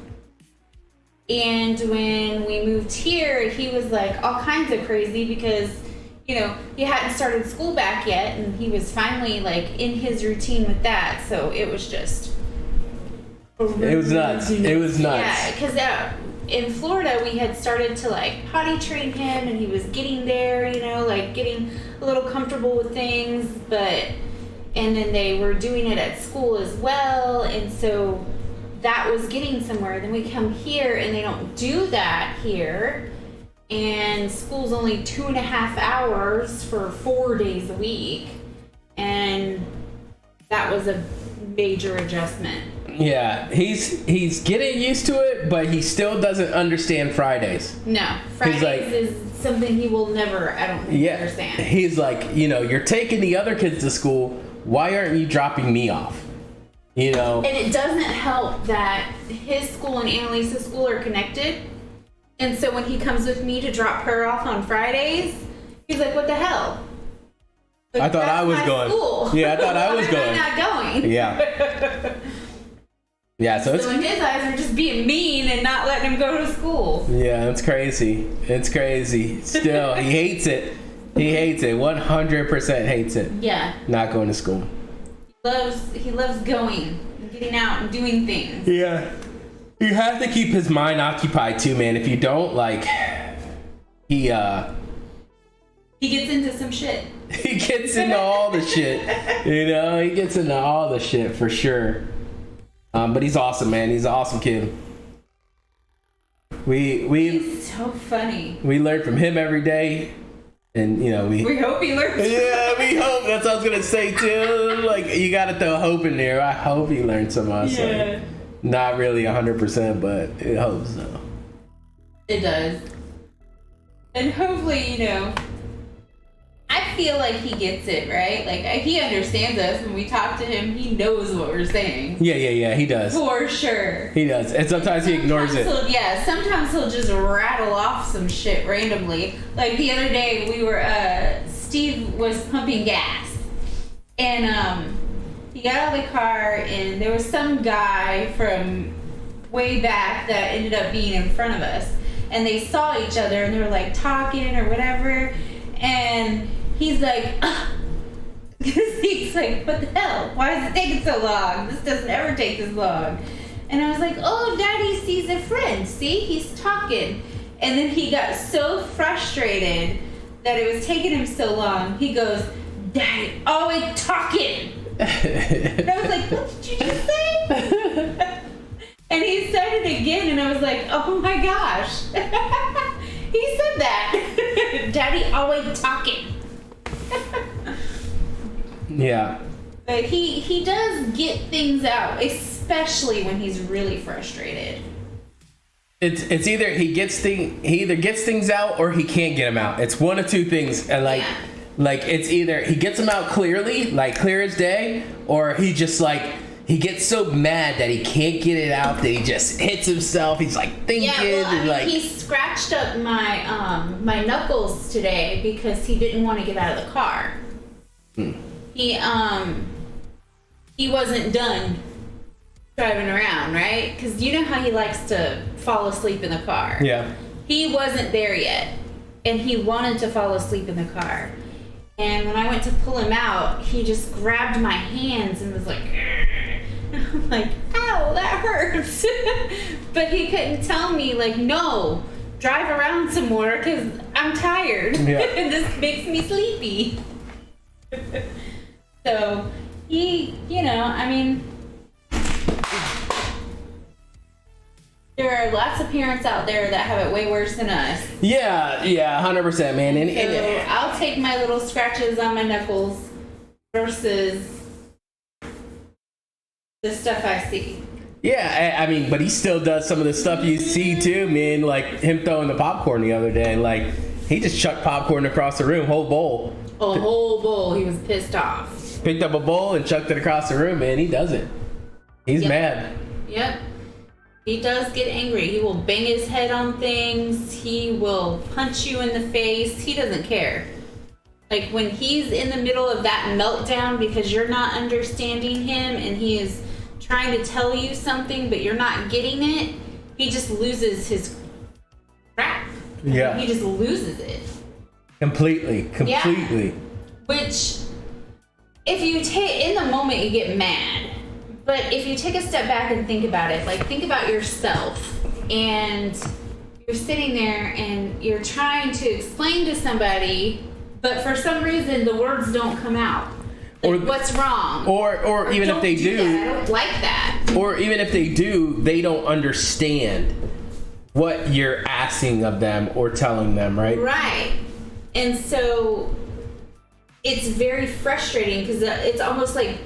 B: And when we moved here, he was like all kinds of crazy because, you know, he hadn't started school back yet, and he was finally like in his routine with that. So it was just,
A: it was nuts. It was nuts.
B: Yeah, because in Florida we had started to like potty train him, and he was getting there, you know, like getting a little comfortable with things, and then they were doing it at school as well, and so that was getting somewhere. Then we come here and they don't do that here, and school's only 2.5 hours for 4 days a week, and that was a major adjustment.
A: Yeah, he's getting used to it, but he still doesn't understand Fridays.
B: No, Fridays
A: like,
B: is something he will never, I don't think, understand.
A: He's like, you know, you're taking the other kids to school. Why aren't you dropping me off? You know?
B: And it doesn't help that his school and Annalisa's school are connected. And so when he comes with me to drop her off on Fridays, he's like, what the hell? Like,
A: I thought I was
B: my
A: going.
B: School.
A: Yeah, I thought I was
B: Why
A: going.
B: am I not going?
A: Yeah. Yeah, so it's...
B: So in his eyes, are just being mean and not letting him go to school.
A: Yeah, it's crazy. It's crazy. Still, he hates it. He hates it. 100% hates it.
B: Yeah.
A: Not going to school.
B: He loves going and getting out and doing things.
A: Yeah. You have to keep his mind occupied too, man. If you don't, like, he
B: gets into some shit.
A: He gets into all the shit. You know, he gets into all the shit for sure. But he's awesome, man. He's an awesome kid.
B: He's so funny.
A: We learn from him every day. And, you know, we
B: hope he learns.
A: Yeah, we hope. That's what I was going to say, too. Like, you got to throw hope in there. I hope he learns from us.
B: Yeah.
A: Like, not really 100%, but it hopes so.
B: It does. And hopefully, you know, I feel like he gets it, right? Like, he understands us when we talk to him. He knows what we're saying.
A: Yeah, he does.
B: For sure.
A: He does. And sometimes he ignores it.
B: Sometimes he'll just rattle off some shit randomly. Like the other day, we were, Steve was pumping gas. And, he got out of the car, and there was some guy from way back that ended up being in front of us. And they saw each other, and they were like talking or whatever. And he's like, he's like, what the hell? Why is it taking so long? This doesn't ever take this long. And I was like, oh, Daddy sees a friend. See, he's talking. And then he got so frustrated that it was taking him so long. He goes, Daddy, always talking. And I was like, what did you just say? And he said it again, and I was like, oh my gosh. He said that. Daddy always talking.
A: Yeah.
B: But he does get things out, especially when he's really frustrated.
A: It's either he either gets things out or he can't get them out. It's one of two things, and like it's either he gets them out clearly, like clear as day, or he just like he gets so mad that he can't get it out that he just hits himself. He's like thinking and like
B: he scratched up my my knuckles today because he didn't want to get out of the car. He wasn't done driving around, right? Because you know how he likes to fall asleep in the car.
A: Yeah.
B: He wasn't there yet, and he wanted to fall asleep in the car. And when I went to pull him out, he just grabbed my hands and was like, I'm like, ow, that hurts. But he couldn't tell me, like, no, drive around some more because I'm tired.
A: Yeah.
B: And this makes me sleepy. So he, I mean, there are lots of parents out there that have it way worse than us.
A: Yeah, 100%, man.
B: So I'll take my little scratches on my knuckles versus the stuff I see.
A: Yeah, I mean, but he still does some of the stuff you see too, man. Like him throwing the popcorn the other day. Like he just chucked popcorn across the room, whole bowl.
B: A whole bowl. He was pissed off.
A: Picked up a bowl and chucked it across the room, man. He does it. He's mad.
B: Yep. He does get angry. He will bang his head on things. He will punch you in the face. He doesn't care. Like when he's in the middle of that meltdown because you're not understanding him and he is trying to tell you something but you're not getting it, he just loses his crap.
A: Yeah.
B: He just loses it.
A: Completely.
B: Yeah. Which, if you take, in the moment you get mad. But if you take a step back and think about it, like think about yourself and you're sitting there and you're trying to explain to somebody, but for some reason the words don't come out. Like, what's wrong?
A: Or even if they do,
B: I don't like that.
A: Or even if they do, they don't understand what you're asking of them or telling them, right?
B: Right. And so it's very frustrating because it's almost like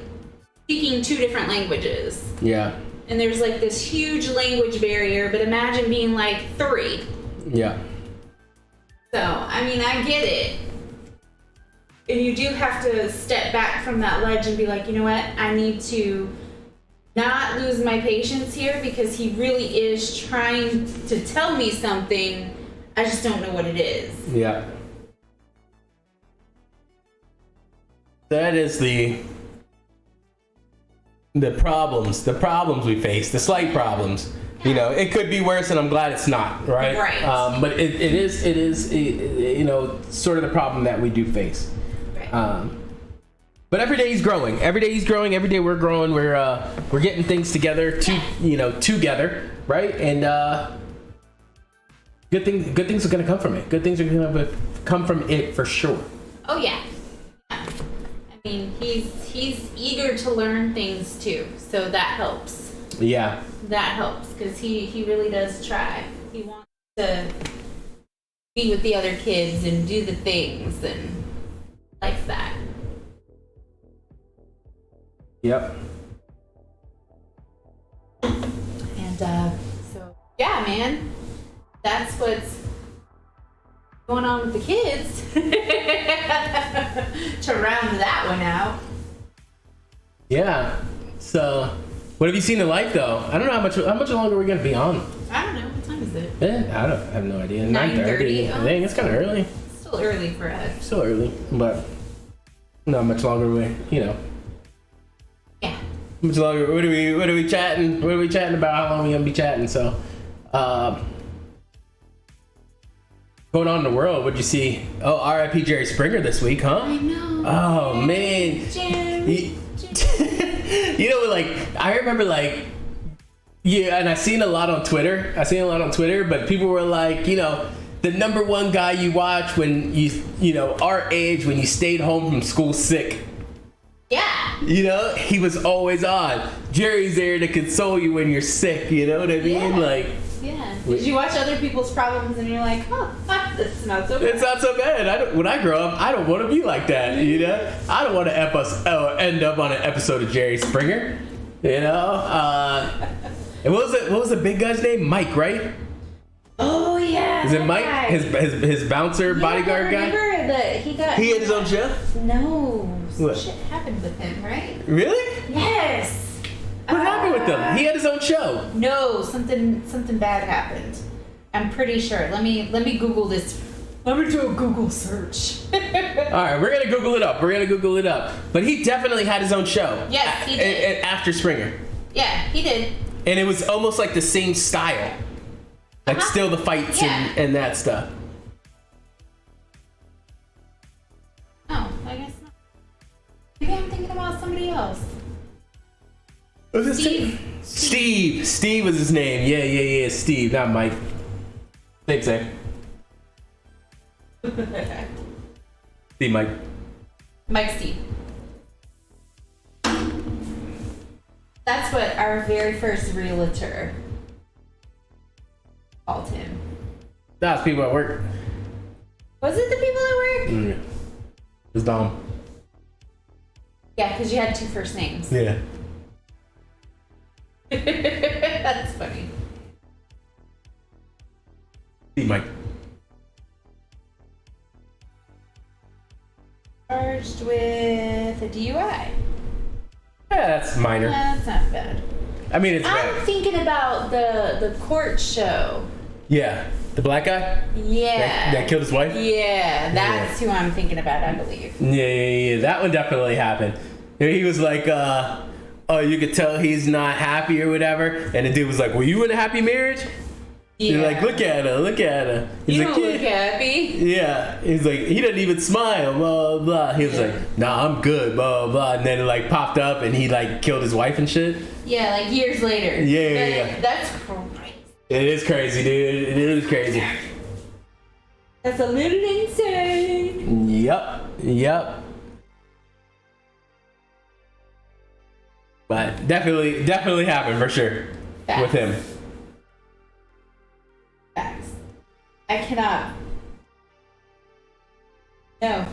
B: speaking two different languages.
A: Yeah.
B: And there's like this huge language barrier, but imagine being like 3.
A: Yeah.
B: So, I mean, I get it. And you do have to step back from that ledge and be like, you know what? I need to not lose my patience here because he really is trying to tell me something. I just don't know what it is.
A: Yeah. That is the problems we face, the slight problems. You know, it could be worse, and I'm glad it's not, right?
B: Right.
A: But it is, you know, sort of the problem that we do face.
B: Right.
A: But every day he's growing. Every day he's growing. Every day we're growing. We're getting things together, together, right? And good things are gonna come from it. Good things are gonna come from it for sure.
B: Oh yeah. I mean, he's eager to learn things too, so that helps.
A: Yeah.
B: That helps because he really does try. He wants to be with the other kids and do the things and likes that.
A: Yep.
B: And so yeah, man, that's what's going on with the kids. To round that one out.
A: Yeah. So, what have you seen in life though? I don't know how much longer we're gonna be on.
B: I don't know, what time is it?
A: I have no idea.
B: 9:30.
A: I think it's kind of early.
B: It's still early for us.
A: Still early, but not much longer.
B: Yeah.
A: Much longer. What are we chatting? What are we chatting about? How long are we gonna be chatting? So, going on in the world. What'd you see? Oh, R.I.P. Jerry Springer this week, huh?
B: I know.
A: Oh man.
B: Jerry.
A: You know, like I remember, like, yeah, and I seen a lot on Twitter. But people were like, you know, the number one guy you watch when you know, our age, when you stayed home from school sick.
B: Yeah.
A: You know, he was always on. Jerry's there to console you when you're sick. You know what I mean?
B: Yeah.
A: Like.
B: Yeah. Did you watch other people's problems and you're like, oh, that's not so bad?
A: It's not so bad. When I grow up, I don't want to be like that. You know, I don't want to end up on an episode of Jerry Springer. You know, and what was the big guy's name? Mike, right? Is it Mike?
B: guy.
A: His bouncer bodyguard guy?
B: Remember that he got...
A: He had his own show?
B: No. Some
A: What?
B: shit happened with him, right?
A: Really?
B: Yes.
A: What happened with him? He had his own show.
B: No, something bad happened. I'm pretty sure. Let me Google this. Let me do a Google search.
A: All right, we're gonna Google it up. But he definitely had his own show.
B: Yes, he did.
A: After Springer,
B: Yeah, he did.
A: and it was almost like the same style, like still the fights
B: Yeah.
A: and that stuff.
B: Oh, I guess not. Maybe I'm thinking about somebody else.
A: Was it
B: Steve.
A: Steve was his name. Yeah. Steve, not Mike. Same. Steve, Mike.
B: Mike Steve. That's what our very first realtor called him.
A: That's people at work.
B: Was it the people at work?
A: It was Dom.
B: Yeah, because you had two first names.
A: Yeah.
B: That's funny.
A: Steve, Mike.
B: Charged with a DUI.
A: Yeah, that's minor.
B: That's not bad.
A: I mean, it's
B: I'm
A: bad.
B: thinking about the court show.
A: Yeah, the black guy
B: Yeah.
A: that killed his wife.
B: Yeah, that's who I'm thinking about, I believe.
A: Yeah. That one definitely happened. He was like, oh, you could tell he's not happy or whatever. And the dude was like, were you in a happy marriage?
B: Yeah.
A: You're like, look at her. He's
B: You
A: like,
B: don't look happy.
A: yeah. He's like, he doesn't even smile, blah, blah. He was like, nah, I'm good, blah, blah. And then it like popped up and he like killed his wife and shit.
B: Yeah, like years later.
A: Yeah.
B: That's crazy.
A: It is crazy, dude. It is crazy.
B: That's a little insane.
A: Yep. But definitely happened for sure
B: Facts.
A: with him.
B: Facts. I cannot. No.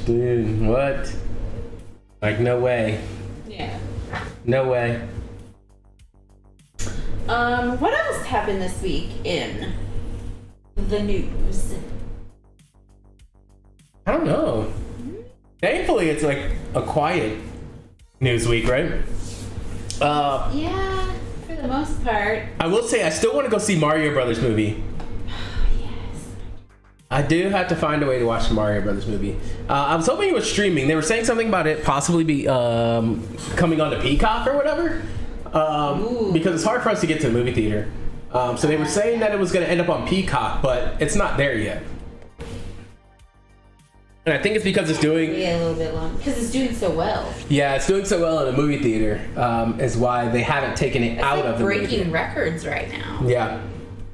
A: Dude, what? Like, no way.
B: Yeah.
A: No way.
B: What else happened this week in the news?
A: I don't know. Thankfully, it's like a quiet news week, right?
B: Yeah, for the most part.
A: I will say I still want to go see Mario Brothers movie.
B: Yes.
A: I do have to find a way to watch the Mario Brothers movie. I was hoping it was streaming. They were saying something about it possibly be coming onto Peacock or whatever. Because it's hard for us to get to the movie theater. So they were saying that it was going to end up on Peacock, but it's not there yet. And I think it's because it's doing...
B: Yeah, a little bit long. Because it's doing so well.
A: Yeah, it's doing so well in the movie theater, is why they haven't taken it out
B: It's
A: of the movie
B: breaking
A: theater.
B: records right now.
A: Yeah.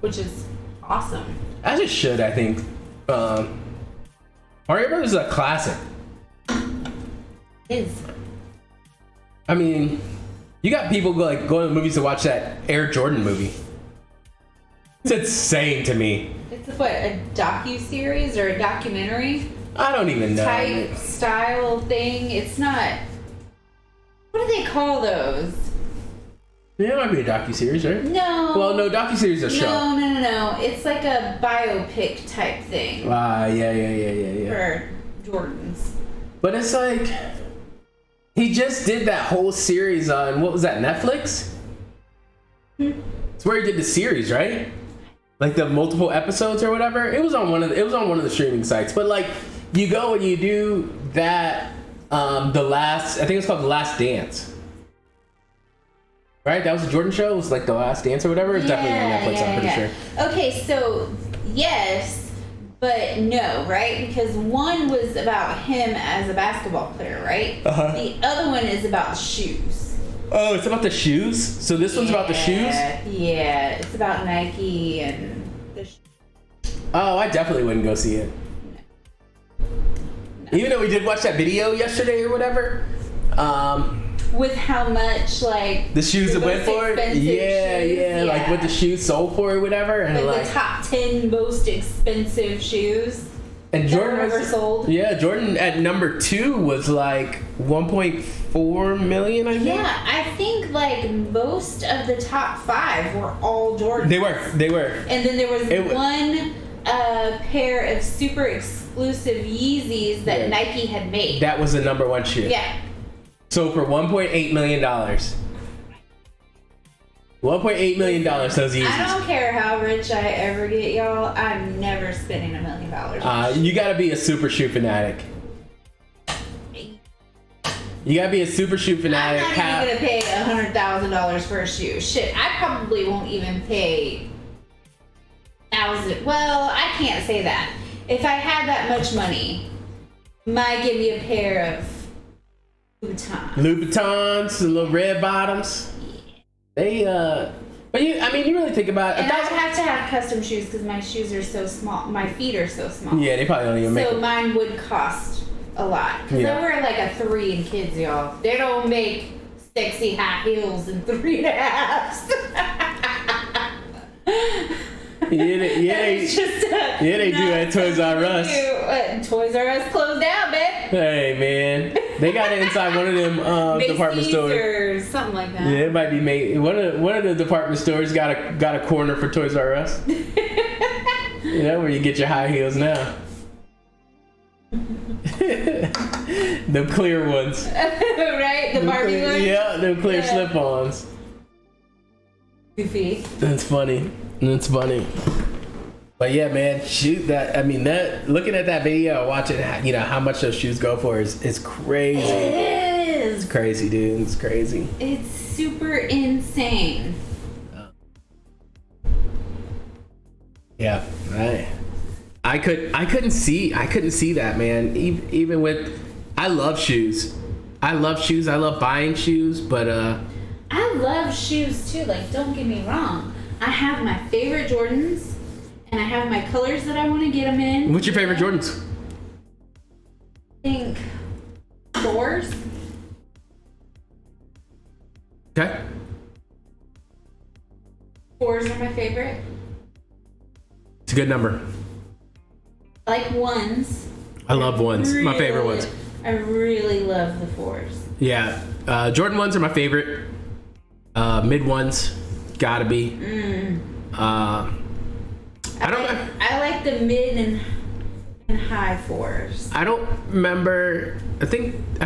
B: Which is awesome.
A: As it should, I think. Mario Brothers is a classic.
B: It is.
A: I mean, you got people going to the movies to watch that Air Jordan movie. It's insane to me.
B: It's what, a docu-series or a documentary
A: I don't even know.
B: type style thing? It's not... What do they call those?
A: Yeah, it might be a docuseries, right?
B: No.
A: Well, no, docuseries is a show.
B: No. It's like a biopic type thing
A: Yeah.
B: for Jordans.
A: But it's like, he just did that whole series on, what was that, Netflix? It's where he did the series, right? Like the multiple episodes or whatever. It was on one of the streaming sites. But like, you go and you do that, I think it's called The Last Dance. Right? That was a Jordan show? It was like The Last Dance or whatever? It's definitely on Netflix, I'm pretty sure.
B: Okay, so yes, but no, right? Because one was about him as a basketball player, right?
A: Uh-huh.
B: The other one is about shoes.
A: Oh, it's about the shoes? So this one's about the shoes?
B: Yeah, it's about Nike and the
A: Oh, I definitely wouldn't go see it. Even though we did watch that video yesterday or whatever.
B: with how much like
A: The shoes
B: the
A: that went
B: most
A: for it?
B: expensive
A: Yeah,
B: shoes,
A: like what the shoes sold for or whatever. And
B: like
A: like,
B: the top 10 most expensive shoes.
A: And Jordan
B: ever
A: was,
B: sold.
A: yeah, Jordan at number 2 was like 1.4 million, I think.
B: Yeah, I think like most of the top 5 were all Jordans.
A: They were.
B: And then there was
A: It wa-
B: one pair of super exclusive Yeezys that
A: Yeah.
B: Nike had made.
A: That was the number 1 shoe.
B: Yeah.
A: So for $1.8 million. $1.8 million, those Yeezys.
B: I don't care how rich I ever get, y'all. I'm never spending $1 million.
A: You gotta be a super shoe fanatic. You gotta be a super shoe
B: I'm
A: fanatic.
B: not even gonna pay $100,000 for a shoe. Shit, I probably won't even pay $1,000. Well, I can't say that. If I had that much money, might give me a pair of Louboutins.
A: Louboutins, the little red bottoms. They but you really think about it.
B: And I have to have custom shoes because my shoes are so small. My feet are so small.
A: Yeah, they probably don't even make
B: So
A: it.
B: mine would cost a lot. Because
A: Yeah.
B: I wear like a 3 in kids, y'all. They don't make sexy high heels in 3.5s. It's just
A: they do at Toys R Us.
B: Toys R Us closed down, babe.
A: Hey man, they got it inside one of them department
B: Macy's
A: stores.
B: or something like that.
A: Yeah, it might be made. One of the department stores got a corner for Toys R Us. Where you get your high heels now. Them clear ones.
B: Right? The Barbie ones?
A: Yeah, them clear
B: Yeah.
A: slip-ons.
B: Goofy.
A: That's funny. But yeah, man, shoot that. I mean, that looking at that video, watching how much those shoes go for is crazy.
B: It is.
A: It's crazy, dude. It's crazy.
B: It's super insane.
A: Yeah, I couldn't see that, man. Even with, I love shoes. I love buying shoes, but
B: I love shoes too. Like, don't get me wrong. I have my favorite Jordans, and I have my colors that I want to get them in.
A: what's your favorite Jordans?
B: I think 4s.
A: Okay.
B: 4s are my favorite.
A: It's a good number.
B: I like 1s.
A: I love ones. My favorite ones.
B: I really love the 4s.
A: Yeah. Jordan ones are my favorite. Mid ones, gotta be. I
B: like the mid and high 4s.
A: I don't remember. I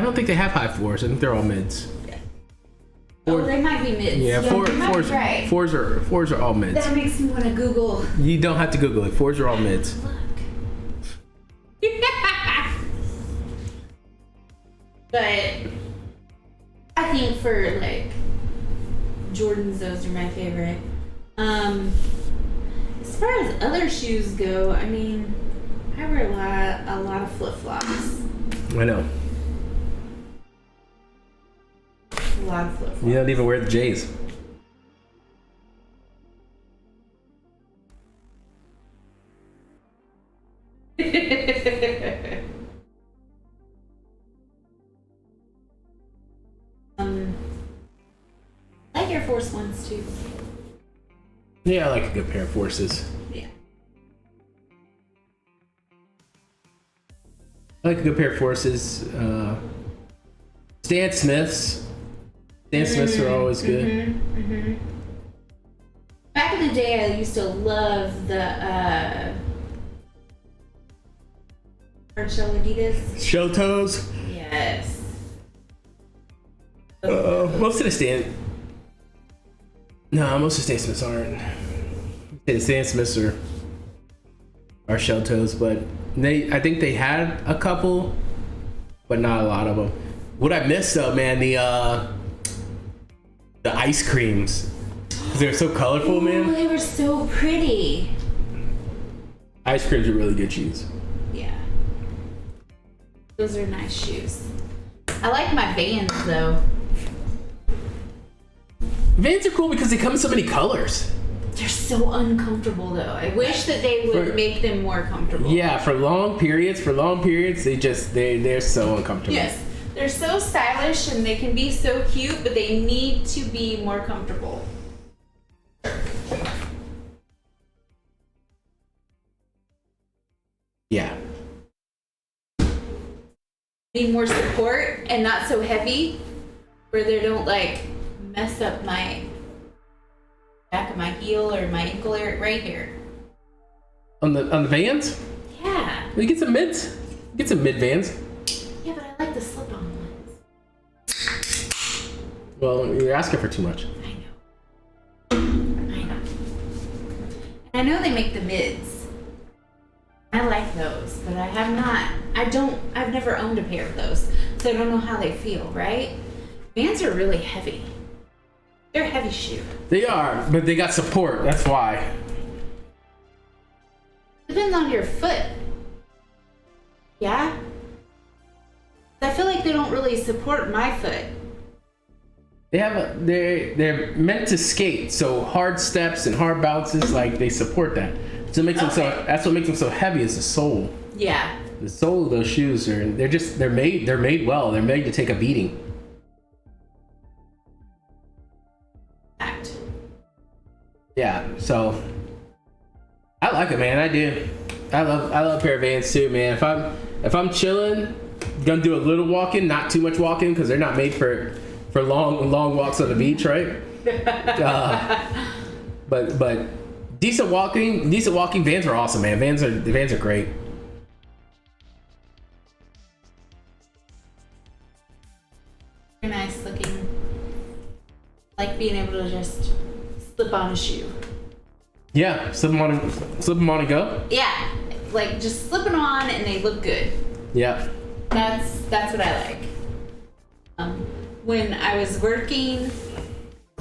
A: don't think they have high 4s. I think they're all mids.
B: Oh, they might be mids.
A: Yeah,
B: you might be right.
A: fours are all mids.
B: That makes me want to Google.
A: You don't have to Google it. 4s are all mids.
B: Look. But I think for like Jordans, those are my favorite. As far as other shoes go, I mean, I wear a lot of flip flops.
A: I know.
B: A lot of flip flops.
A: You don't even wear the J's.
B: I like Air Force Ones too.
A: Yeah, I like a good pair of forces.
B: Yeah.
A: I like a good pair of forces. Stan Smiths. Stan Smiths are always good.
B: Back in the day, I used to love the hard shell Adidas.
A: Shell toes.
B: Yes.
A: Most of the Stan. No, most of the Stan Smiths aren't. The Stan Smiths are shell toes, but I think they had a couple, but not a lot of them. What I missed though, man, the ice creams. 'Cause they're so colorful,
B: Oh,
A: man.
B: they were so pretty.
A: Ice creams are really good shoes.
B: Yeah. Those are nice shoes. I like my Vans though.
A: Vans are cool because they come in so many colors.
B: They're so uncomfortable though. I wish that they would make them more comfortable.
A: Yeah, for long periods, they're so uncomfortable.
B: Yes. They're so stylish and they can be so cute, but they need to be more comfortable.
A: Yeah.
B: need more support and not so heavy, where they don't like mess up my back of my heel or my ankle area right here.
A: On the Vans?
B: Yeah.
A: We get some mids. Get some mid Vans.
B: Yeah, but I like the slip-on ones.
A: Well, you're asking for too much.
B: I know. I know they make the mids. I like those, but I've never owned a pair of those, so I don't know how they feel, right? Vans are really heavy. They're a heavy shoe.
A: They are, but they got support. That's why.
B: Depends on your foot. Yeah? I feel like they don't really support my foot.
A: They're meant to skate, so hard steps and hard bounces, like they support that. So it makes them that's what makes them so heavy is the sole.
B: Yeah.
A: The sole of those shoes they're made well. They're made to take a beating.
B: Fact.
A: Yeah, so I like it, man. I do. I love a pair of Vans too, man. If I'm chilling, gonna do a little walking, not too much walking, because they're not made for long walks on the beach, right? But decent walking. Vans are awesome, man. Vans are great.
B: Very nice looking. Like being able to just slip on a shoe.
A: Yeah, slip them on and go.
B: Yeah, like just slipping on and they look good.
A: Yeah.
B: That's what I like. When I was working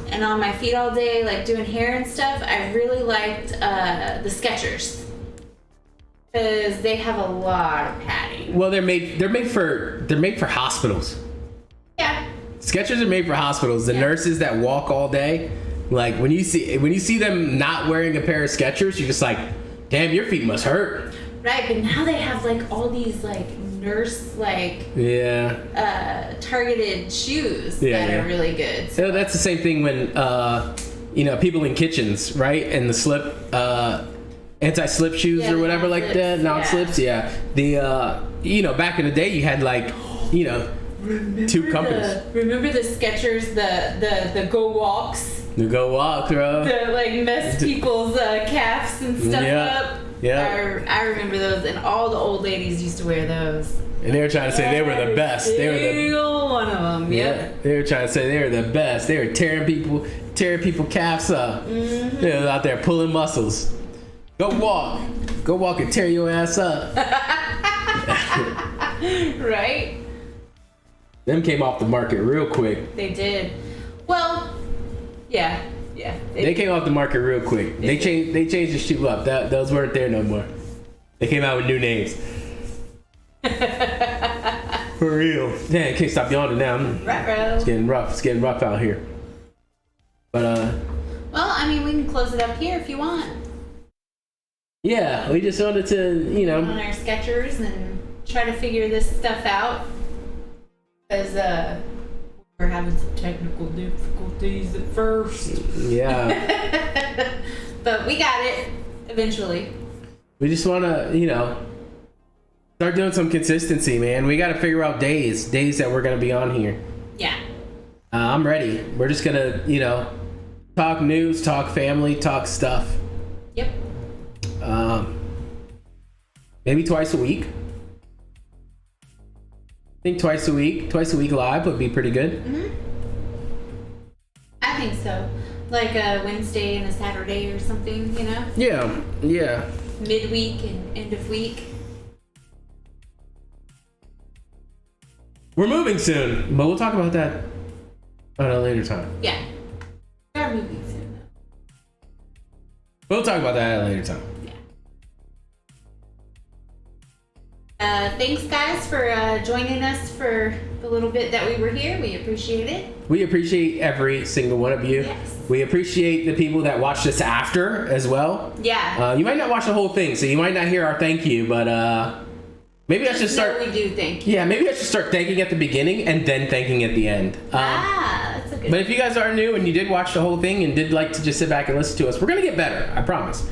B: and on my feet all day, like doing hair and stuff, I really liked the Skechers because they have a lot of padding.
A: Well, they're made for hospitals.
B: Yeah.
A: Skechers are made for hospitals. The nurses that walk all day, like when you see them not wearing a pair of Skechers, you're just like, damn, your feet must hurt.
B: Right, but now they have like all these like nurse targeted shoes that are really good.
A: So that's the same thing when people in kitchens, right? And the slip anti-slip shoes or whatever like that, non-slips. Yeah. The back in the day you had like two companies.
B: Remember the Skechers, the Go Walks?
A: The Go Walk, bro.
B: To like mess people's calves and stuff up.
A: Yeah.
B: I remember those, and all the old ladies used to wear those.
A: And they were trying to say they were the best. They were the
B: single one of them.
A: Yeah. They were trying to say they were the best. They were tearing people calves up.
B: Mm-hmm.
A: They were out there pulling muscles. Go walk and tear your ass up.
B: Right?
A: Them came off the market real quick.
B: They did. Well, yeah.
A: They came off the market real quick. They changed the shoe up. Those weren't there no more. They came out with new names. For real. Damn, can't stop yawning now. It's getting rough. It's getting rough out here. But
B: well, I mean, we can close it up here if you want.
A: Yeah, we just wanted to,
B: on our Skechers and try to figure this stuff out. Because we're having some technical difficulties at first.
A: Yeah.
B: But we got it eventually.
A: We just want to, start doing some consistency, man. We got to figure out days that we're going to be on here.
B: Yeah.
A: I'm ready. We're just going to, talk news, talk family, talk stuff.
B: Yep.
A: Maybe twice a week. I think twice a week live would be pretty good.
B: Mm-hmm. I think so. Like a Wednesday and a Saturday or something,
A: Yeah.
B: Midweek and end of week.
A: We're moving soon, but we'll talk about that at a later time.
B: Yeah. We are moving soon, though.
A: We'll talk about that at a later time.
B: Thanks, guys, for joining us for the little bit that we were here. We appreciate it.
A: We appreciate every single one of you.
B: Yes.
A: We appreciate the people that watched us after as well.
B: Yeah.
A: You might not watch the whole thing, so you might not hear our thank you, but maybe I should start.
B: We do thank you.
A: Yeah, maybe I should start thanking at the beginning and then thanking at the end.
B: That's a good.
A: But if you guys are new and you did watch the whole thing and did like to just sit back and listen to us, we're gonna get better. I promise.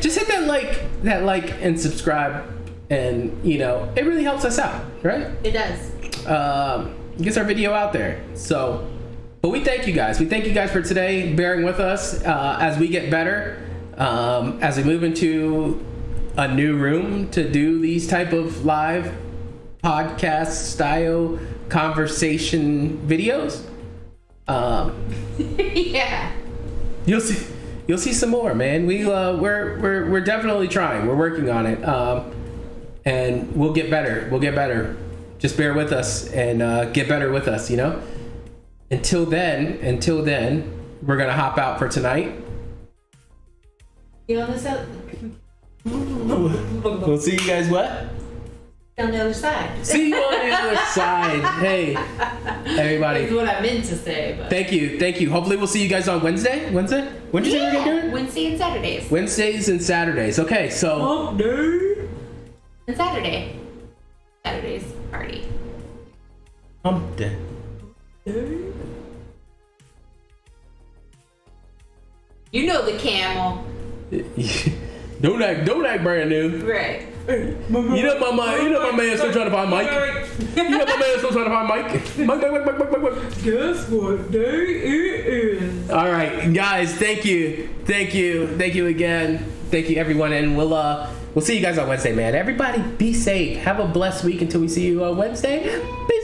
A: Just hit that like and subscribe And, you know, it really helps us out, right?
B: It does.
A: Gets our video out there. So, but we thank you guys. We thank you guys for today, bearing with us as we get better, as we move into a new room to do these type of live podcast style conversation videos.
B: Yeah.
A: You'll see some more, man. We're definitely trying. We're working on it, and we'll get better. We'll get better. Just bear with us and get better with us. You know. Until then, we're gonna hop out for tonight.
B: You on this out?
A: We'll see you guys what?
B: On the other side.
A: See you on the other side. Hey, everybody.
B: That's what I meant to say. But
A: Thank you. Hopefully we'll see you guys on Wednesday. When did you say we're gonna do it?
B: Wednesday and Saturdays.
A: Wednesdays and Saturdays. Okay, so
B: And Saturday. Saturday's party.
A: Hump day.
B: You know the camel.
A: Don't act brand new.
B: Right.
A: You know my man still trying to find Mike. Mike.
E: Guess what day it is?
A: All right, guys. Thank you again. Thank you, everyone, and we'll see you guys on Wednesday, man. Everybody, be safe. Have a blessed week until we see you on Wednesday. Peace.